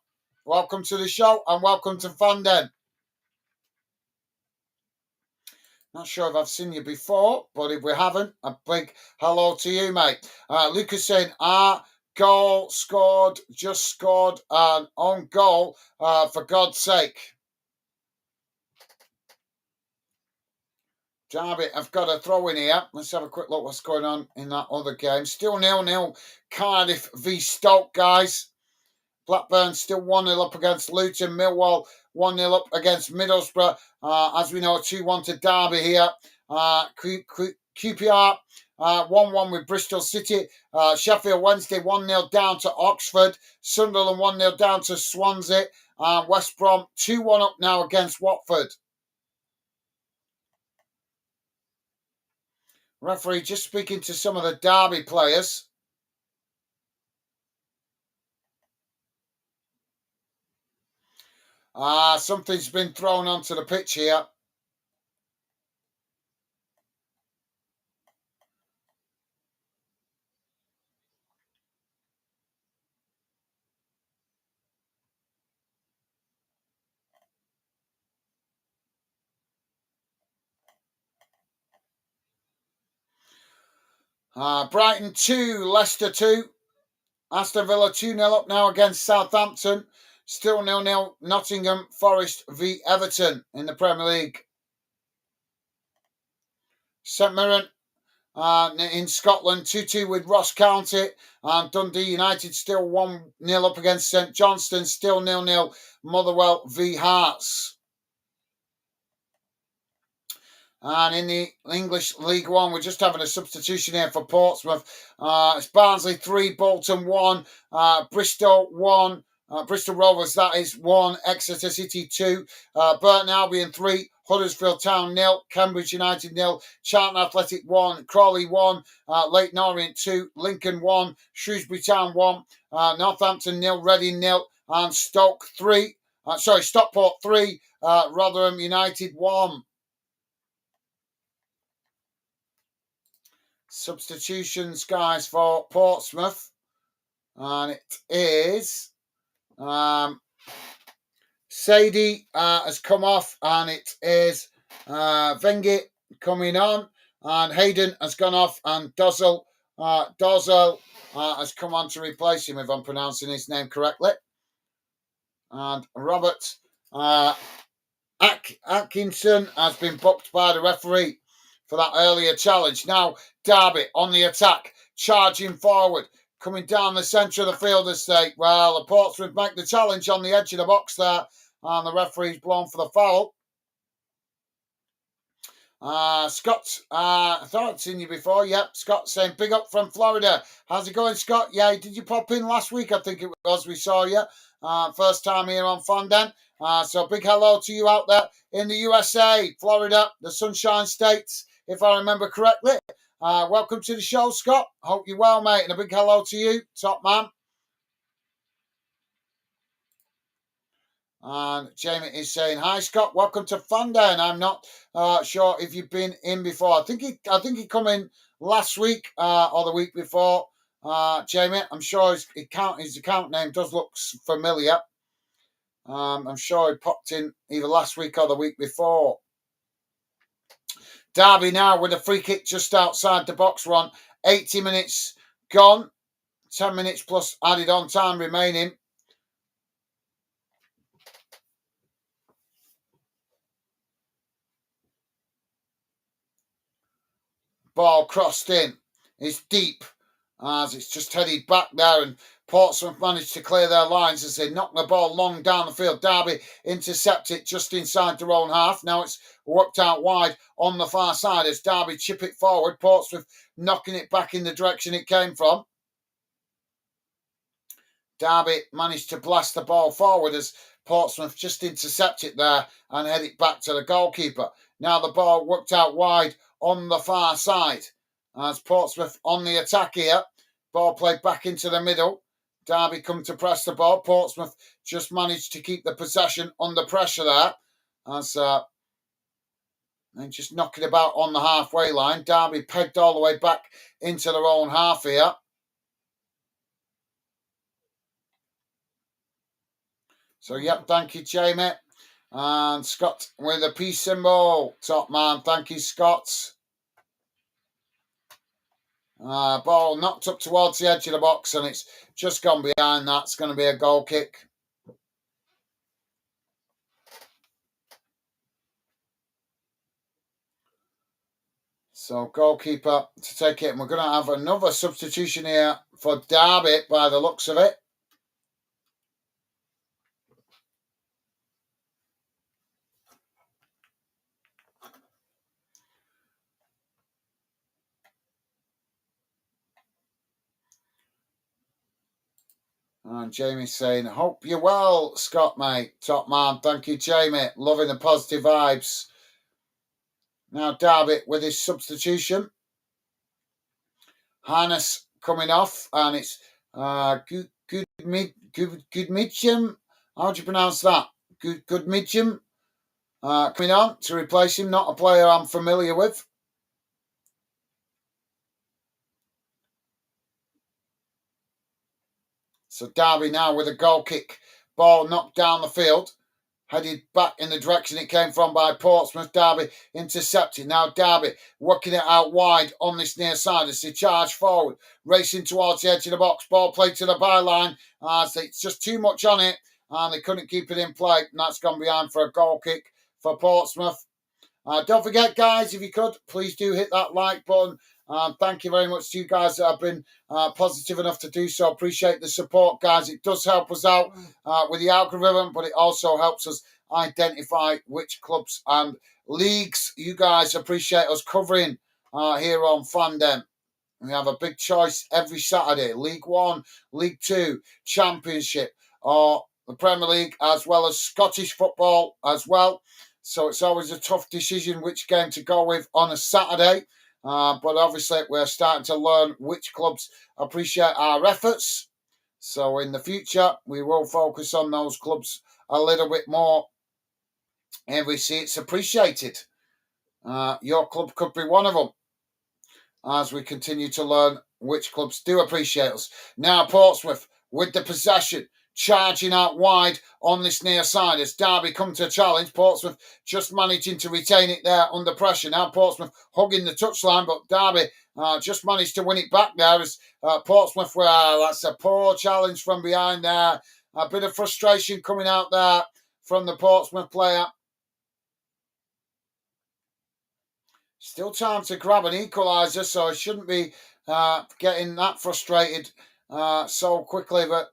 Welcome to the show and welcome to Fandom. Not sure if I've seen you before, but if we haven't, a big hello to you, mate. Lucas saying, goal scored, just scored an own goal, for God's sake. Derby, I've got a throw in here. Let's have a quick look what's going on in that other game. Still 0-0, Cardiff v Stoke, guys. Blackburn still 1-0 up against Luton. Millwall 1-0 up against Middlesbrough. As we know, 2-1 to Derby here. QPR 1-1 with Bristol City. Sheffield Wednesday 1-0 down to Oxford. Sunderland 1-0 down to Swansea. West Brom 2-1 up now against Watford. Referee just speaking to some of the Derby players. Something's been thrown onto the pitch here. Brighton 2, Leicester 2. Aston Villa 2-0 up now against Southampton. Still 0-0 Nottingham Forest v Everton in the Premier League. St Mirren in Scotland 2-2 with Ross County. And Dundee United still 1-0 up against St Johnstone. Still 0-0 Motherwell v Hearts. And in the English League One, we're just having a substitution here for Portsmouth. It's Barnsley 3, Bolton 1, Bristol 1, Bristol Rovers, that is 1. Exeter City 2. Burton Albion 3. Huddersfield Town 0. Cambridge United 0. Charlton Athletic 1. Crawley 1. Leyton Orient 2. Lincoln 1. Shrewsbury Town 1. Northampton 0. Reading 0. And Stoke 3. Stockport 3. Rotherham United 1. Substitutions, guys, for Portsmouth. And it is Sadie has come off, and it is Vengi coming on, and Hayden has gone off, and Dozzle has come on to replace him, if I'm pronouncing his name correctly. And Robert Atkinson has been booked by the referee for that earlier challenge. Now Derby on the attack, charging forward, coming down the centre of the field estate. Well, the Portsmouth make the challenge on the edge of the box there, and the referee's blown for the foul. Scott, I thought I'd seen you before. Yep, Scott saying big up from Florida. How's it going, Scott? Yeah, did you pop in last week? I think it was. We saw you. First time here on Fondant. So big hello to you out there in the USA, Florida, the Sunshine States, if I remember correctly. Welcome to the show, Scott. Hope you're well, mate. And a big hello to you, top man. And Jamie is saying, hi, Scott. Welcome to Fondant. I'm not sure if you've been in before. I think he come in last week or the week before. Jamie, I'm sure his account name does look familiar. I'm sure he popped in either last week or the week before. Derby now with a free kick just outside the box run. 80 minutes gone. 10 minutes plus added on time remaining. Ball crossed in. It's deep as it's just headed back there, and Portsmouth managed to clear their lines as they knock the ball long down the field. Derby intercept it just inside their own half. Now it's worked out wide on the far side as Derby chip it forward. Portsmouth knocking it back in the direction it came from. Derby managed to blast the ball forward as Portsmouth just intercept it there and head it back to the goalkeeper. Now the ball worked out wide on the far side as Portsmouth on the attack here. Ball played back into the middle. Derby come to press the ball. Portsmouth just managed to keep the possession under pressure there as and just knocking about on the halfway line. Derby pegged all the way back into their own half here. So, yep, thank you, Jamie. And Scott with a peace symbol. Top man, thank you, Scott. Ball knocked up towards the edge of the box, and it's just gone behind that. It's going to be a goal kick. So, goalkeeper to take it. And we're going to have another substitution here for Derby by the looks of it. And Jamie's saying, hope you're well, Scott, mate. Top man. Thank you, Jamie. Loving the positive vibes. Now Derby with his substitution. Harness coming off, and it's Goodmidgem. How do you pronounce that? Goodmidgem coming on to replace him. Not a player I'm familiar with. So Derby now with a goal kick. Ball knocked down the field. Headed back in the direction it came from by Portsmouth. Derby intercepted. Now Derby working it out wide on this near side as they charge forward. Racing towards the edge of the box. Ball played to the byline. It's just too much on it. And they couldn't keep it in play. And that's gone behind for a goal kick for Portsmouth. Don't forget, guys, if you could, please do hit that like button. Thank you very much to you guys that have been positive enough to do so. Appreciate the support, guys. It does help us out with the algorithm, but it also helps us identify which clubs and leagues you guys appreciate us covering here on Fandom. We have a big choice every Saturday. League One, League Two, Championship, or the Premier League, as well as Scottish football as well. So it's always a tough decision which game to go with on a Saturday. But obviously, we're starting to learn which clubs appreciate our efforts. So in the future, we will focus on those clubs a little bit more, and we see it's appreciated. Your club could be one of them, as we continue to learn which clubs do appreciate us. Now Portsmouth with the possession, charging out wide on this near side as Derby come to challenge. Portsmouth just managing to retain it there under pressure. Now Portsmouth hugging the touchline, but Derby just managed to win it back there as Portsmouth, well, that's a poor challenge from behind there. A bit of frustration coming out there from the Portsmouth player. Still time to grab an equaliser, so I shouldn't be getting that frustrated so quickly. But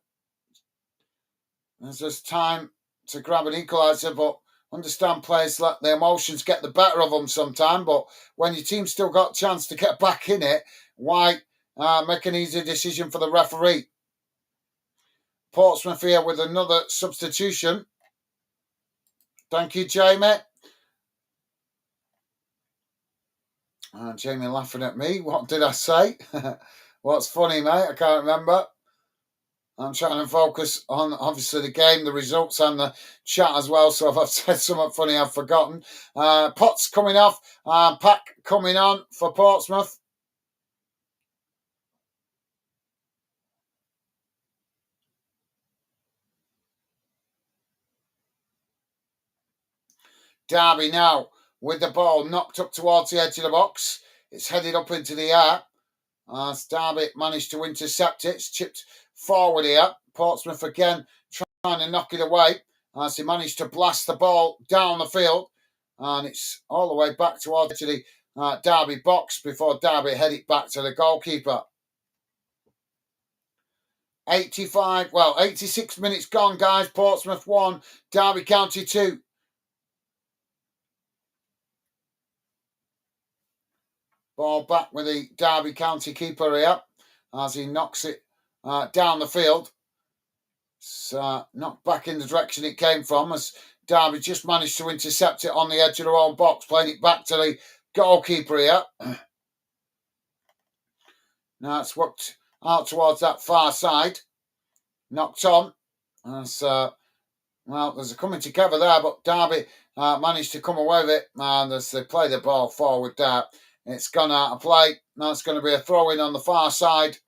there's just time to grab an equaliser. But understand players let the emotions get the better of them sometime. But when your team's still got a chance to get back in it, why make an easy decision for the referee? Portsmouth here with another substitution. Thank you, Jamie. Jamie laughing at me. What did I say? What's funny, mate? I can't remember. I'm trying to focus on, obviously, the game, the results, and the chat as well. So if I've said something funny, I've forgotten. Potts coming off. Pack coming on for Portsmouth. Derby now with the ball knocked up towards the edge of the box. It's headed up into the air. As Derby managed to intercept it. It's chipped forward here. Portsmouth again trying to knock it away as he managed to blast the ball down the field. And it's all the way back towards the Derby box before Derby head it back to the goalkeeper. 86 minutes gone, guys. Portsmouth 1, Derby County 2. Ball back with the Derby County keeper here as he knocks it down the field. It's knocked back in the direction it came from as Derby just managed to intercept it on the edge of their own box, playing it back to the goalkeeper here. Now it's worked out towards that far side. Knocked on. As, there's a coming together there, but Derby managed to come away with it. And as they play the ball forward there, it's gone out of play. Now it's going to be a throw-in on the far side.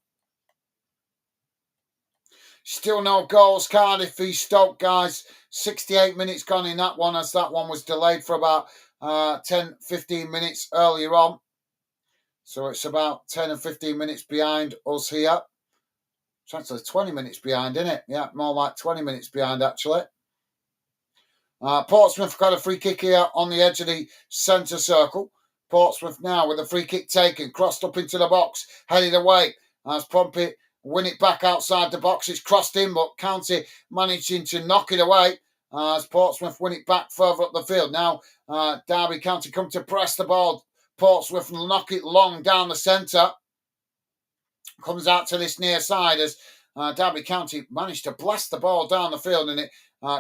Still no goals. Cardiff v Stoke, guys. 68 minutes gone in that one, as that one was delayed for about 10-15 minutes earlier on. So it's about 10 and 15 minutes behind us here. It's actually 20 minutes behind, isn't it? Yeah, more like 20 minutes behind, actually. Portsmouth got a free kick here on the edge of the centre circle. Portsmouth now with a free kick taken, crossed up into the box, headed away as Pompey win it back outside the box. It's crossed in, but County managing to knock it away as Portsmouth win it back further up the field. Now Derby County come to press the ball. Portsmouth knock it long down the centre. Comes out to this near side as Derby County managed to blast the ball down the field, and it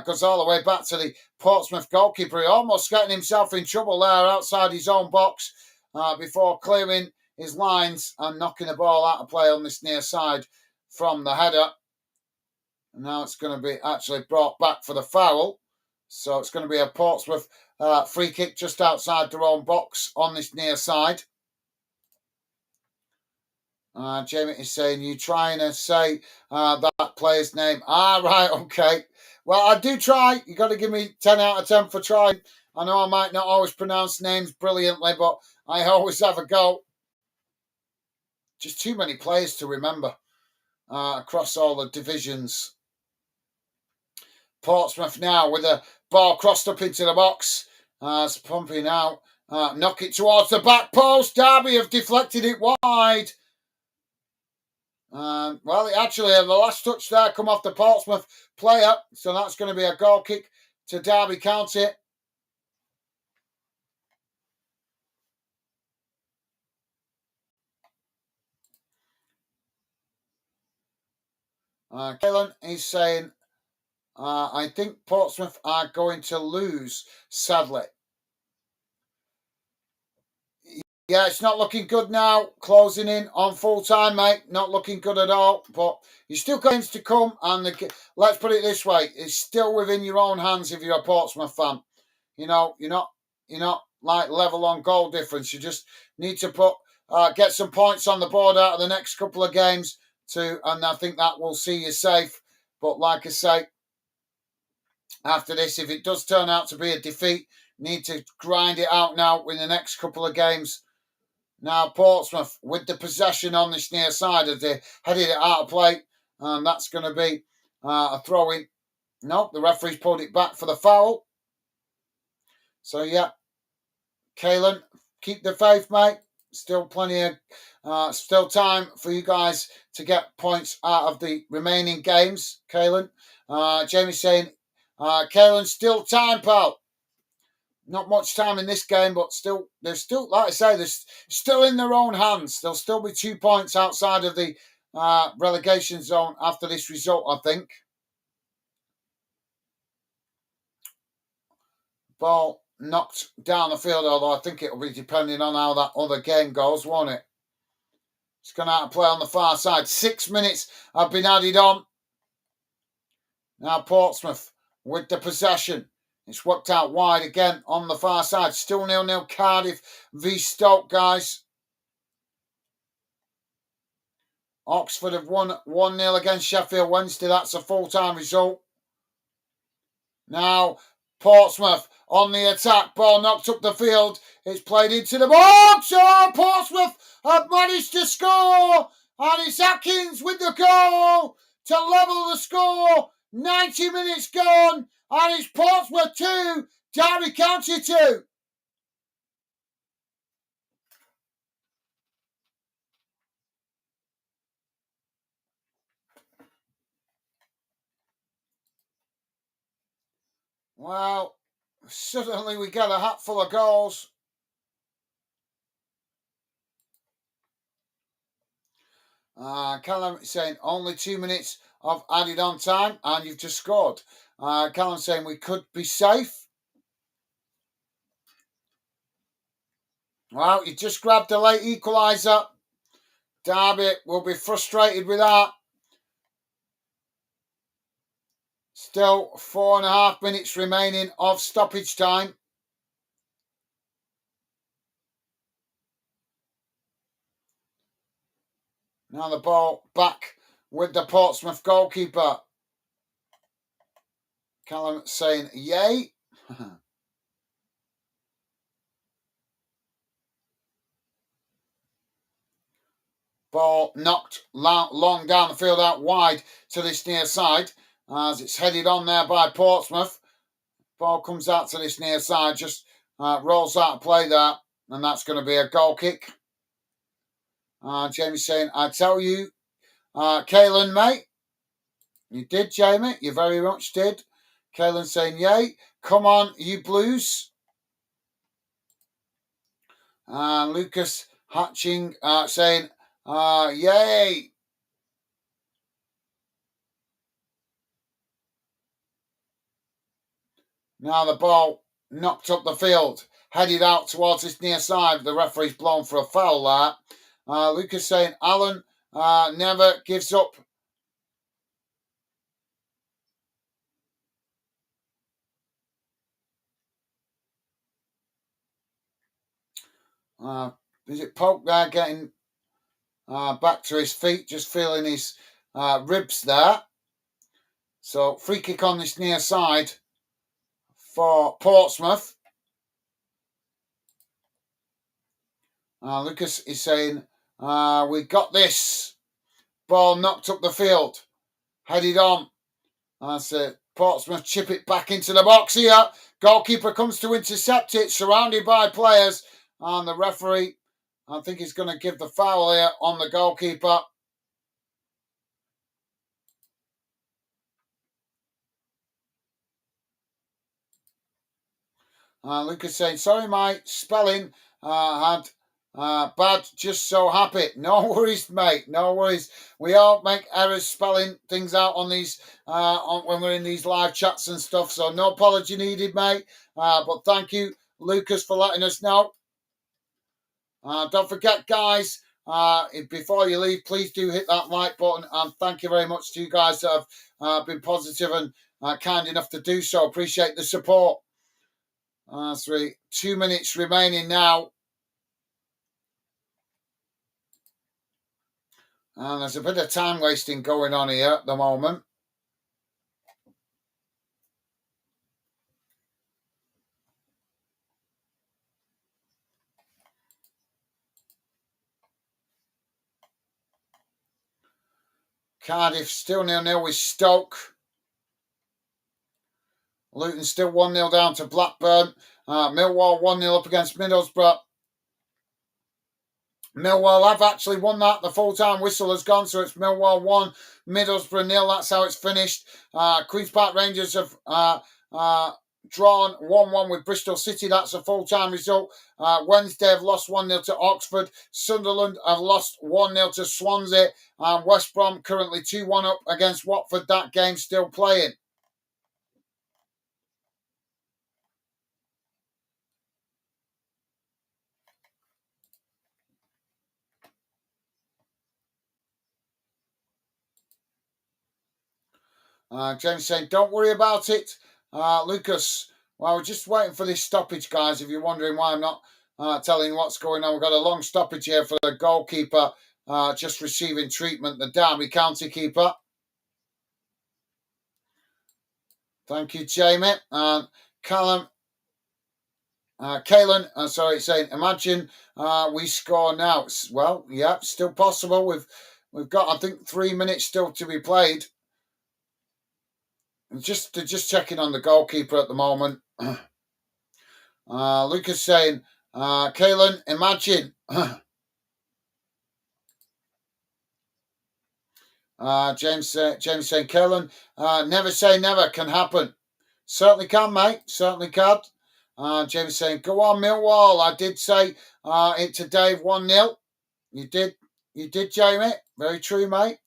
goes all the way back to the Portsmouth goalkeeper. He almost getting himself in trouble there outside his own box before clearing his lines and knocking the ball out of play on this near side from the header. And now it's going to be actually brought back for the foul. So it's going to be a Portsmouth free kick just outside their own box on this near side. Jamie is saying, you trying to say that player's name? Right, okay. Well, I do try. You got to give me 10 out of 10 for trying. I know I might not always pronounce names brilliantly, but I always have a go. Just too many players to remember across all the divisions. Portsmouth now with a ball crossed up into the box. It's Pompey now. Knock it towards the back post. Derby have deflected it wide. Actually, the last touch there come off the Portsmouth player, so that's going to be a goal kick to Derby County. Kellen is saying I think Portsmouth are going to lose, sadly. Yeah, it's not looking good now. Closing in on full time, mate. Not looking good at all. But you still got games to come, and let's put it this way: it's still within your own hands if you're a Portsmouth fan. You know, you're not like level on goal difference. You just need to get some points on the board out of the next couple of games and I think that will see you safe. But like I say, after this, if it does turn out to be a defeat, need to grind it out now in the next couple of games. Now Portsmouth with the possession on this near side as they headed it out of play, and that's going to be a throw in. Nope, the referee's pulled it back for the foul. So yeah, Kalen, keep the faith, mate. Still plenty of, still time for you guys to get points out of the remaining games, Kalen. Jamie's saying, Kalen, still time, pal. Not much time in this game, but there's still, like I say, they're still in their own hands. There'll still be 2 points outside of the relegation zone after this result, I think. Ball knocked down the field, although I think it'll be depending on how that other game goes, won't it? It's going out to play on the far side. 6 minutes have been added on. Now Portsmouth with the possession. It's worked out wide again on the far side. Still 0-0 Cardiff v Stoke, guys. Oxford have won 1-0 against Sheffield Wednesday. That's a full-time result. Now Portsmouth on the attack. Ball knocked up the field. It's played into the box. Oh, Portsmouth have managed to score. And it's Atkins with the goal to level the score. 90 minutes gone. And it's Portsmouth 2, Derby County 2. Well, suddenly we get a hat full of goals. Callum saying only 2 minutes of added on time and you've just scored. Callum saying we could be safe. Well, you just grabbed the late equaliser. Derby will be frustrated with that. Still 4.5 minutes remaining of stoppage time. Now the ball back with the Portsmouth goalkeeper. Callum saying yay. Ball knocked long down the field out wide to this near side as it's headed on there by Portsmouth. Ball comes out to this near side, just rolls out of play there, and that's going to be a goal kick. Jamie's saying, I tell you, Kalen, mate. You did, Jamie. You very much did. Kalen saying, yay. Come on, you Blues. Lucas Hatching saying, yay. Now the ball knocked up the field, headed out towards this near side. The referee's blown for a foul there. Lucas saying, Alan never gives up. Is it Polk there getting back to his feet, just feeling his ribs there. So free kick on this near side for Portsmouth. Lucas is saying, we got this. Ball knocked up the field, headed on. That's it. Portsmouth chip it back into the box here. Goalkeeper comes to intercept it, surrounded by players. And the referee, I think he's going to give the foul here on the goalkeeper. Lucas saying, sorry, my spelling had Bad, just so happy. No worries, mate. No worries. We all make errors spelling things out on these when we're in these live chats and stuff. So no apology needed, mate. But thank you, Lucas, for letting us know. Don't forget, guys. Before you leave, please do hit that like button. And thank you very much to you guys that have been positive and kind enough to do so. Appreciate the support. 2 minutes remaining now. And there's a bit of time wasting going on here at the moment. Cardiff still 0-0 with Stoke. Luton still 1-0 down to Blackburn. Millwall 1-0 up against Middlesbrough. Millwall have actually won that. The full-time whistle has gone, so it's Millwall 1, Middlesbrough 0. That's how it's finished. Queen's Park Rangers have drawn 1-1 with Bristol City. That's a full-time result. Wednesday have lost 1-0 to Oxford. Sunderland have lost 1-0 to Swansea. And West Brom currently 2-1 up against Watford. That game still playing. James saying, don't worry about it. Lucas, well, we're just waiting for this stoppage, guys. If you're wondering why I'm not telling you what's going on, we've got a long stoppage here for the goalkeeper just receiving treatment, the Derby County keeper. Thank you, Jamie. Callum, Kalen, saying, imagine we score now. Well, yeah, still possible. We've got, I think, 3 minutes still to be played. Just checking on the goalkeeper at the moment. Lucas saying, Kalen, imagine. James saying, Kalen, never say never, can happen. Certainly can, mate. Certainly can. James saying, go on, Millwall. I did say it to Dave 1-0. You did, Jamie. Very true, mate.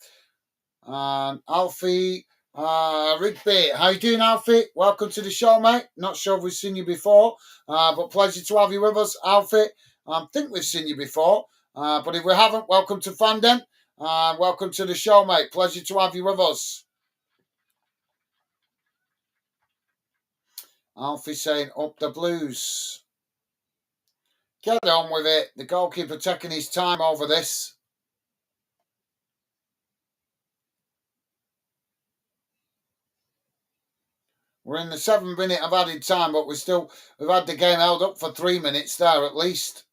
Alfie Rigby, how you doing, Alfie? Welcome to the show, mate. Not sure if we've seen you before, but pleasure to have you with us, Alfie. I think we've seen you before, but if we haven't, welcome to Fandom. Welcome to the show, mate. Pleasure to have you with us. Alfie saying, up the Blues. Get on with it. The goalkeeper taking his time over this. We're in the 7th minute of added time, but we've had the game held up for 3 minutes there at least.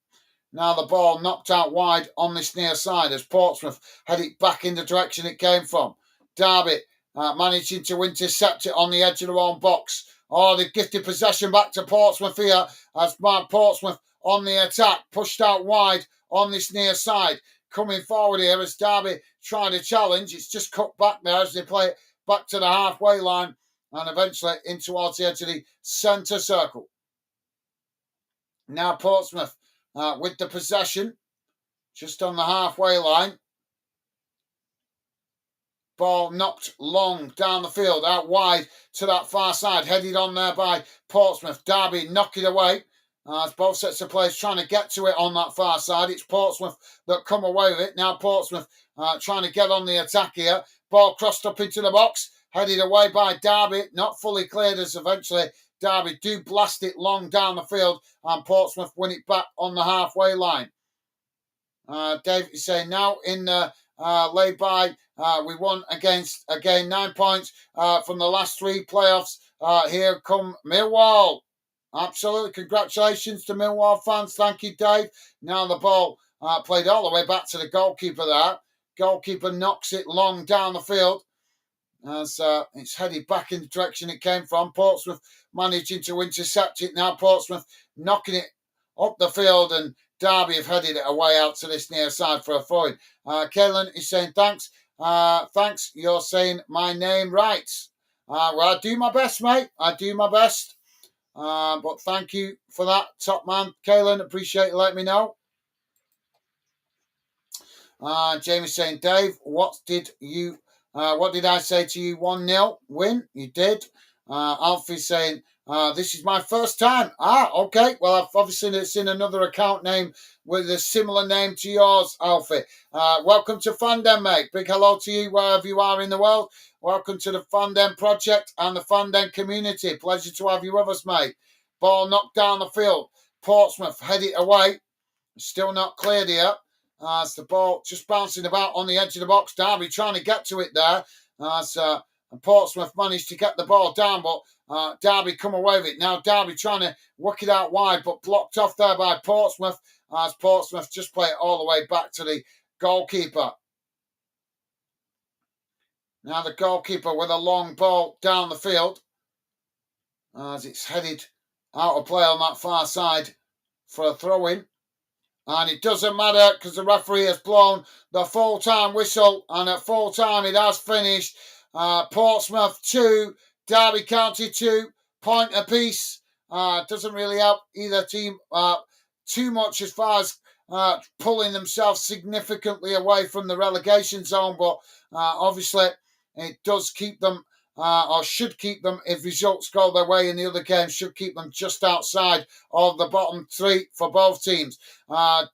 Now the ball knocked out wide on this near side as Portsmouth head it back in the direction it came from. Derby managing to intercept it on the edge of their own box. Oh, they've gifted possession back to Portsmouth here as Portsmouth on the attack, pushed out wide on this near side. Coming forward here as Derby trying to challenge. It's just cut back there as they play it back to the halfway line and eventually in towards the edge of the centre circle. Now Portsmouth with the possession just on the halfway line. Ball knocked long down the field, out wide to that far side, headed on there by Portsmouth. Derby knocking away as both sets of players trying to get to it on that far side. It's Portsmouth that come away with it. Now Portsmouth trying to get on the attack here. Ball crossed up into the box, headed away by Derby, not fully cleared as eventually Derby do blast it long down the field and Portsmouth win it back on the halfway line. Dave is saying now in the laid by, we won against, again, 9 points from the last 3 playoffs. Here come Millwall. Absolutely. Congratulations to Millwall fans. Thank you, Dave. Now the ball played all the way back to the goalkeeper there. Goalkeeper knocks it long down the field as it's headed back in the direction it came from. Portsmouth managing to intercept it. Now Portsmouth knocking it up the field and Derby have headed it away out to this near side for a throw-in. Kalen is saying, thanks. Thanks, you're saying my name right. Well, I do my best, mate. I do my best. But thank you for that, top man. Kalen, appreciate you letting me know. Jamie saying, Dave, what did I say to you? 1-0 win. You did. Alfie saying, this is my first time. Okay. Well, I've obviously seen another account name with a similar name to yours, Alfie. Welcome to Fandom, mate. Big hello to you wherever you are in the world. Welcome to the Fandom project and the Fandom community. Pleasure to have you with us, mate. Ball knocked down the field. Portsmouth head it away. Still not cleared here. As the ball just bouncing about on the edge of the box. Derby trying to get to it there. As Portsmouth managed to get the ball down, but Derby come away with it. Now Derby trying to work it out wide, but blocked off there by Portsmouth. As Portsmouth just play it all the way back to the goalkeeper. Now the goalkeeper with a long ball down the field. As it's headed out of play on that far side for a throw-in. And it doesn't matter because the referee has blown the full-time whistle. And at full-time, it has finished. Portsmouth 2, Derby County 2, point apiece. Doesn't really help either team too much as far as pulling themselves significantly away from the relegation zone. But obviously, it does keep them, or should keep them, if results go their way in the other games, should keep them just outside of the bottom 3 for both teams.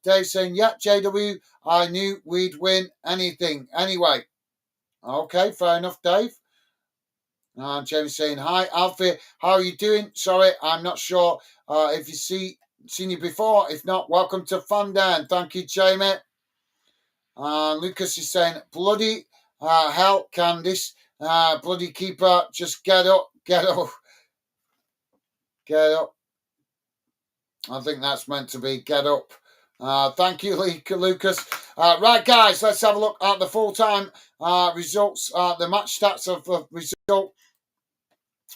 Dave saying, yeah, JW, I knew we'd win anything. Anyway, okay, fair enough, Dave. James saying, hi, Alfie, how are you doing? Sorry, I'm not sure if you seen you before. If not, welcome to Fandom. Thank you, Jamie. Lucas is saying, bloody hell, can this bloody keeper just get up. I think that's meant to be get up. Thank you, Lucas. Right, guys, let's have a look at the full-time results, the match stats of the result.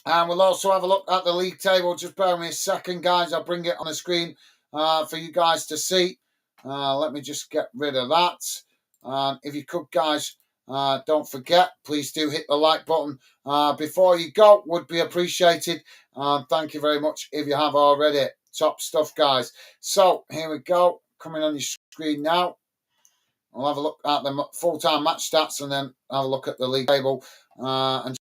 And we'll also have a look at the league table. Just bear with me a second, guys. I'll bring it on the screen for you guys to see. Let me just get rid of that. If you could, guys, don't forget, please do hit the like button before you go. Would be appreciated. Thank you very much if you have already. Top stuff, guys. So here we go. Coming on your screen now. We'll have a look at the full-time match stats and then have a look at the league table. And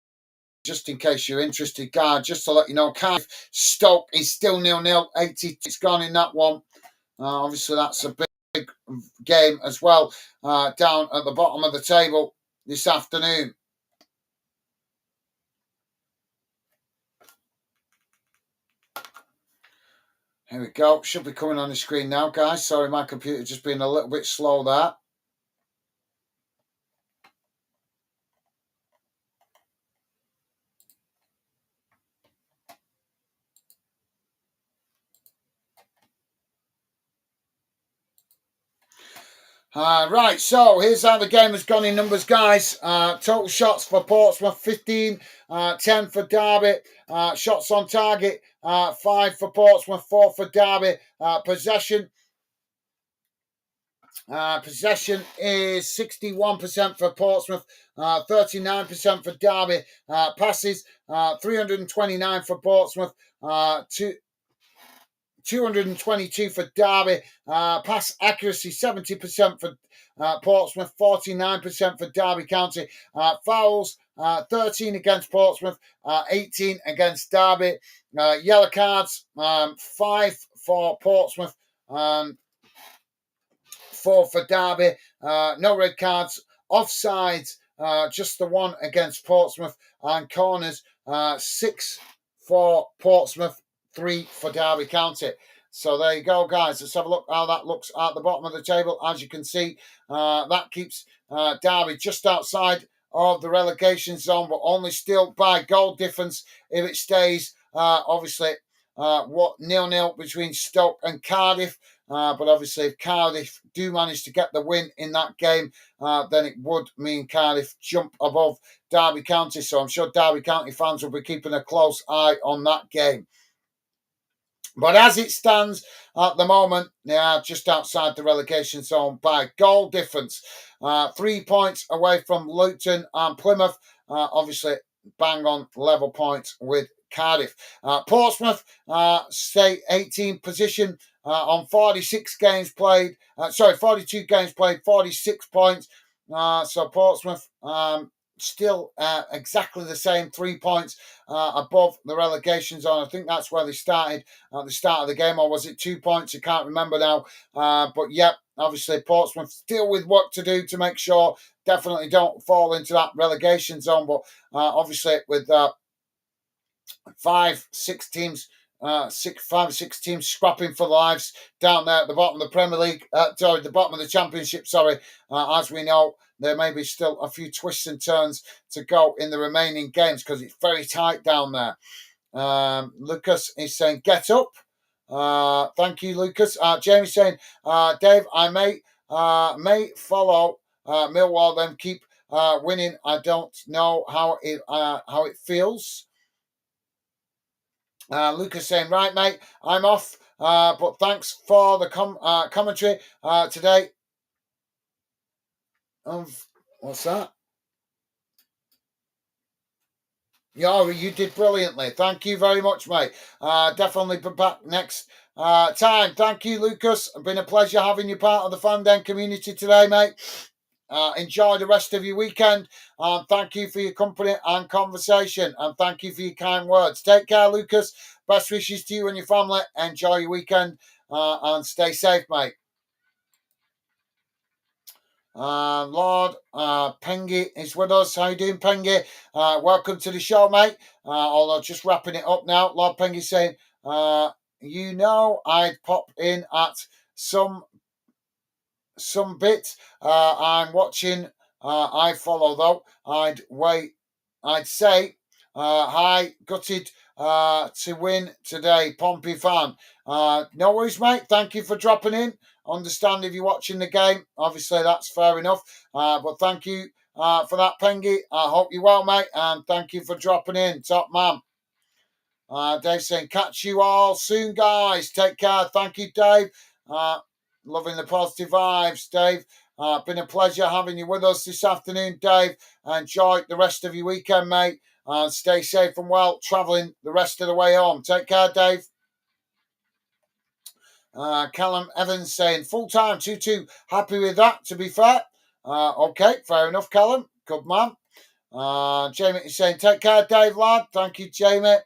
just in case you're interested, guys, just to let you know, Cardiff Stoke is still 0-0. 80. It's gone in that one. Obviously, that's a big game as well. Down at the bottom of the table this afternoon. Here we go. Should be coming on the screen now, guys. Sorry, my computer just being a little bit slow there. Right, so here's how the game has gone in numbers, guys. Total shots for Portsmouth, 15, 10 for Derby. Shots on target, 5 for Portsmouth, 4 for Derby. Possession is 61% for Portsmouth, 39% for Derby. Passes, 329 for Portsmouth, 222 for Derby. Pass accuracy, 70% for Portsmouth, 49% for Derby County. Fouls, 13 against Portsmouth, 18 against Derby. Yellow cards, 5 for Portsmouth, 4 for Derby. No red cards. Offsides, just the 1 against Portsmouth. And corners, 6 for Portsmouth, 3 for Derby County. So there you go, guys. Let's have a look how that looks at the bottom of the table. As you can see, that keeps Derby just outside of the relegation zone, but only still by goal difference if it stays. Obviously, 0-0 between Stoke and Cardiff. But obviously, if Cardiff do manage to get the win in that game, then it would mean Cardiff jump above Derby County. So I'm sure Derby County fans will be keeping a close eye on that game. But as it stands at the moment, they are just outside the relegation zone by goal difference. 3 points away from Luton and Plymouth. Obviously, bang on level points with Cardiff. Portsmouth stay 18th position on 46 games played. 42 games played, 46 points. So Portsmouth still exactly the same, 3 points above the relegation zone. I think that's where they started at the start of the game, or was it 2 points? I can't remember now. But yeah, obviously Portsmouth still with work to do to make sure definitely don't fall into that relegation zone. But obviously with 5-6 teams. 5-6 teams scrapping for lives down there at the bottom of the Premier League, the bottom of the Championship. As we know, there may be still a few twists and turns to go in the remaining games because it's very tight down there. Lucas is saying, "Get up." Thank you, Lucas. Jamie's saying, "Dave, I may follow Millwall, then keep winning. I don't know how it feels." Lucas saying, "Right, mate, I'm off, but thanks for the commentary today." What's that? Yeah, you did brilliantly. Thank you very much, mate. Definitely be back next time. Thank you, Lucas. It's been a pleasure having you part of the Fan Den community today, mate. Enjoy the rest of your weekend. Thank you for your company and conversation. And thank you for your kind words. Take care, Lucas. Best wishes to you and your family. Enjoy your weekend and stay safe, mate. Lord Pengy is with us. How you doing, Pengy? Welcome to the show, mate. Although just wrapping it up now. Lord Pengy saying, I'd pop in at some bit. I'm watching. I follow though. I'd say hi, gutted to win today, Pompey fan. No worries, mate. Thank you for dropping in. Understand if you're watching the game. Obviously, that's fair enough. But thank you for that, Pengy. I hope you're well, mate. And thank you for dropping in. Top man. Dave saying, "Catch you all soon, guys. Take care." Thank you, Dave. Loving the positive vibes, Dave. Been a pleasure having you with us this afternoon, Dave. Enjoy the rest of your weekend, mate. And stay safe and well travelling the rest of the way home. Take care, Dave. Callum Evans saying, "Full time, 2-2. Happy with that, to be fair." Okay, fair enough, Callum. Good man. Jamie is saying, "Take care, Dave, lad." Thank you, Jamie.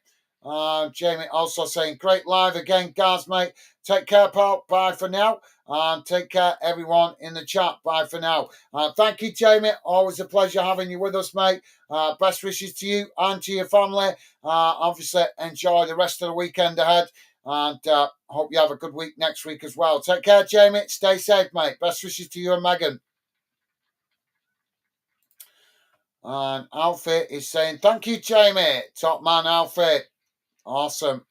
Jamie also saying, "Great live again, guys, mate. Take care, pal. Bye for now. And take care, everyone in the chat. Bye for now." Thank you, Jamie. Always a pleasure having you with us, mate. Best wishes to you and to your family. Obviously, enjoy the rest of the weekend ahead. And hope you have a good week next week as well. Take care, Jamie. Stay safe, mate. Best wishes to you and Megan. And Alfie is saying, "Thank you, Jamie." Top man, Alfie. Awesome.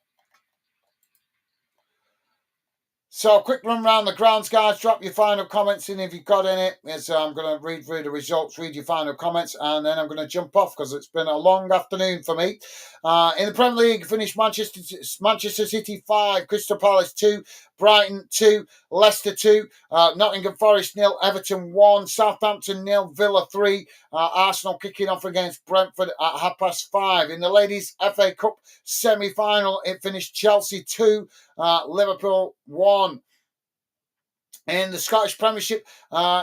So, quick run round the grounds, guys. Drop your final comments in if you've got any. I'm going to read through the results, read your final comments, and then I'm going to jump off because it's been a long afternoon for me. In the Premier League, finished Manchester City 5, Crystal Palace 2, Brighton 2, Leicester 2, Nottingham Forest 0, Everton 1, Southampton 0, Villa 3, Arsenal kicking off against Brentford at 5:30. In the Ladies FA Cup semi-final, it finished Chelsea 2, Liverpool 1. In the Scottish Premiership,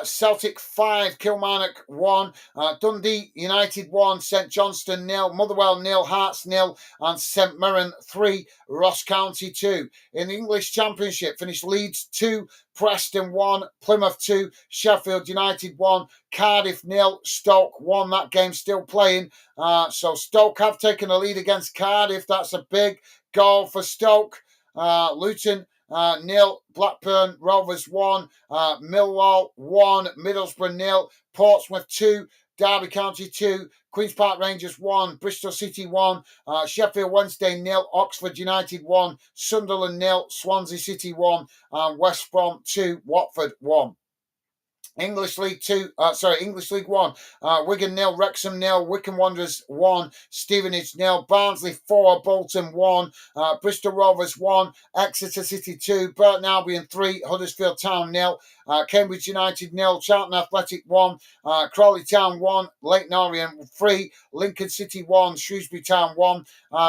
Celtic 5, Kilmarnock 1, Dundee United 1, St Johnstone 0, Motherwell 0, Hearts 0, and St Mirren 3, Ross County 2. In the English Championship, finished Leeds 2, Preston 1, Plymouth 2, Sheffield United 1, Cardiff 0, Stoke 1. That game's still playing. So Stoke have taken a lead against Cardiff. That's a big goal for Stoke. Luton 0, Blackburn Rovers 1, Millwall 1, Middlesbrough 0, Portsmouth 2, Derby County 2, Queen's Park Rangers 1, Bristol City 1, Sheffield Wednesday 0, Oxford United 1, Sunderland 0, Swansea City 1, and West Brom 2, Watford 1. English League 1. Wigan 0, Wrexham 0, Wycombe Wanderers 1, Stevenage 0, Barnsley 4, Bolton 1, Bristol Rovers 1, Exeter City 2, Burton Albion 3, Huddersfield Town 0, Cambridge United 0, Charlton Athletic 1, Crawley Town 1, Leyton Orient 3, Lincoln City 1, Shrewsbury Town 1,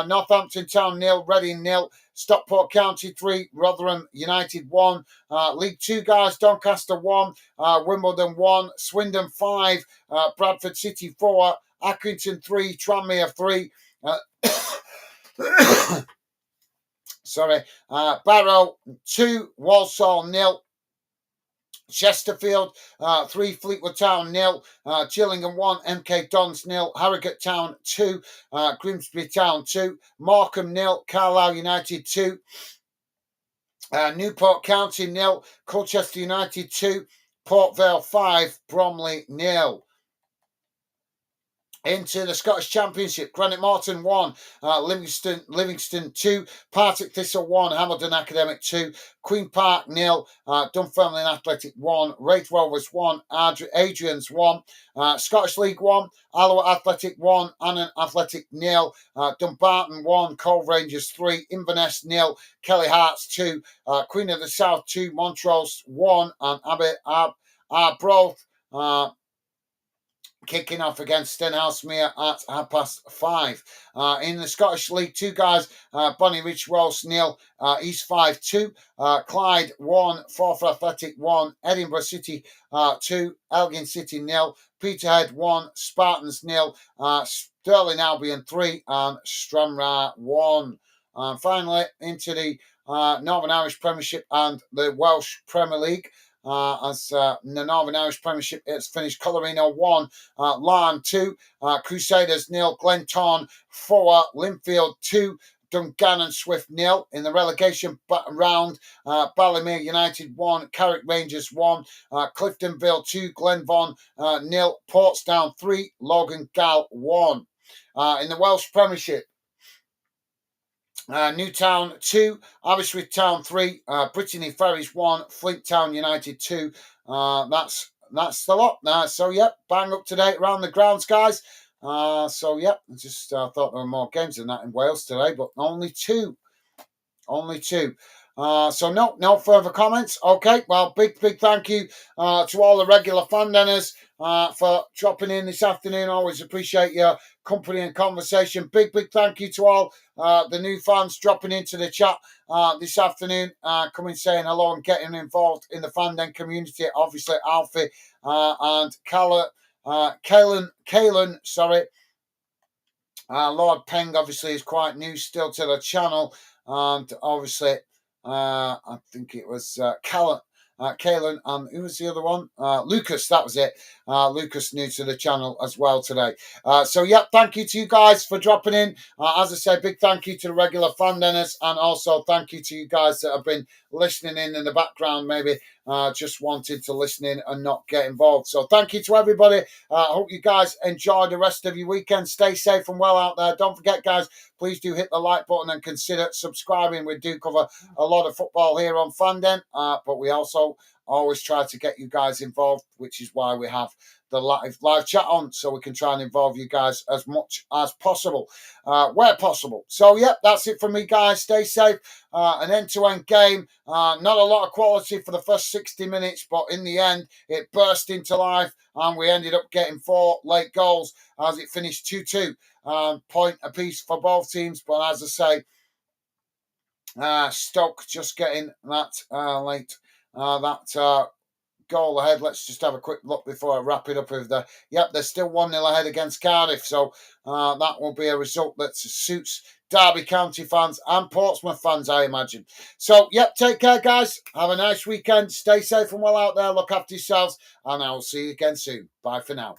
Northampton Town 0, Reading 0, Stockport County 3, Rotherham United 1. League 2, guys, Doncaster 1, Wimbledon 1, Swindon 5, Bradford City 4, Accrington 3, Tranmere 3. Sorry, Barrow 2, Walsall 0. Chesterfield 3, Fleetwood Town 0, Gillingham 1, MK Dons 0, Harrogate Town 2, Grimsby Town 2, Morecambe 0, Carlisle United 2, Newport County 0, Colchester United 2, Port Vale 5, Bromley 0. Into the Scottish Championship, Granite Morton 1, Livingston 2, Partick Thistle 1, Hamilton Academic 2, Queen Park 0, Dunfermline Athletic 1, Wraith Rovers 1, Adrian's 1, Scottish League 1, Alloa Athletic 1, Annan Athletic 0, Dumbarton 1, Cove Rangers 3, Inverness 0, Kelly Hearts 2, Queen of the South 2, Montrose 1, and Arbroath kicking off against Stenhousemuir at 5:30. In the Scottish League 2, guys, Bonnie Rich Ross 0, East 5-2, Clyde 1, Forfar Athletic 1, Edinburgh City 2, Elgin City 0, Peterhead 1, Spartans 0, Stirling Albion 3, and Stranraer 1. And finally, into the Northern Irish Premiership and the Welsh Premier League. As the Northern Irish Premiership, it's finished Colorino 1, Larne 2, Crusaders 0, Glentown 4, Linfield 2, Dungannon Swift 0. In the relegation round, Ballymere United 1, Carrick Rangers 1, Cliftonville 2, Glenvaughan 0, Portsdown 3, Logan Gal 1. In the Welsh Premiership, Newtown 2, Aberystwyth Town 3, Brittany Ferries 1, Fleet Town United 2. That's the lot. So, yep, bang up to date around the grounds, guys. So, yep, just thought there were more games than that in Wales today, but only 2. Only 2. So no further comments. Okay, well, big thank you to all the regular fan dinners for dropping in this afternoon. Always appreciate your company and conversation. Big thank you to all the new fans dropping into the chat this afternoon, coming saying hello and getting involved in the fan den community. Obviously, Alfie and Kalen, sorry. Lord Peng obviously is quite new still to the channel, and obviously I think it was Kalen, and who was the other one? Lucas, that was it. Lucas new to the channel as well today. So, yeah, thank you to you guys for dropping in. As I said, big thank you to the regular fan dinners, and also thank you to you guys that have been listening in the background, maybe just wanted to listen in and not get involved. So thank you to everybody. I hope you guys enjoy the rest of your weekend. Stay safe and well out there. Don't forget, guys, please do hit the like button and consider subscribing. We do cover a lot of football here on Fanden, but we also always try to get you guys involved, which is why we have the live chat on, so we can try and involve you guys as much as possible, where possible. So, yeah, that's it from me, guys. Stay safe. An end-to-end game. Not a lot of quality for the first 60 minutes, but in the end, it burst into life, and we ended up getting 4 late goals as it finished 2-2. Point apiece for both teams, but as I say, Stoke just getting that late, goal ahead. Let's just have a quick look before I wrap it up with they're still 1-0 ahead against Cardiff, so that will be a result that suits Derby County fans and Portsmouth fans, I imagine. So, take care, guys. Have a nice weekend. Stay safe and well out there. Look after yourselves, and I will see you again soon. Bye for now.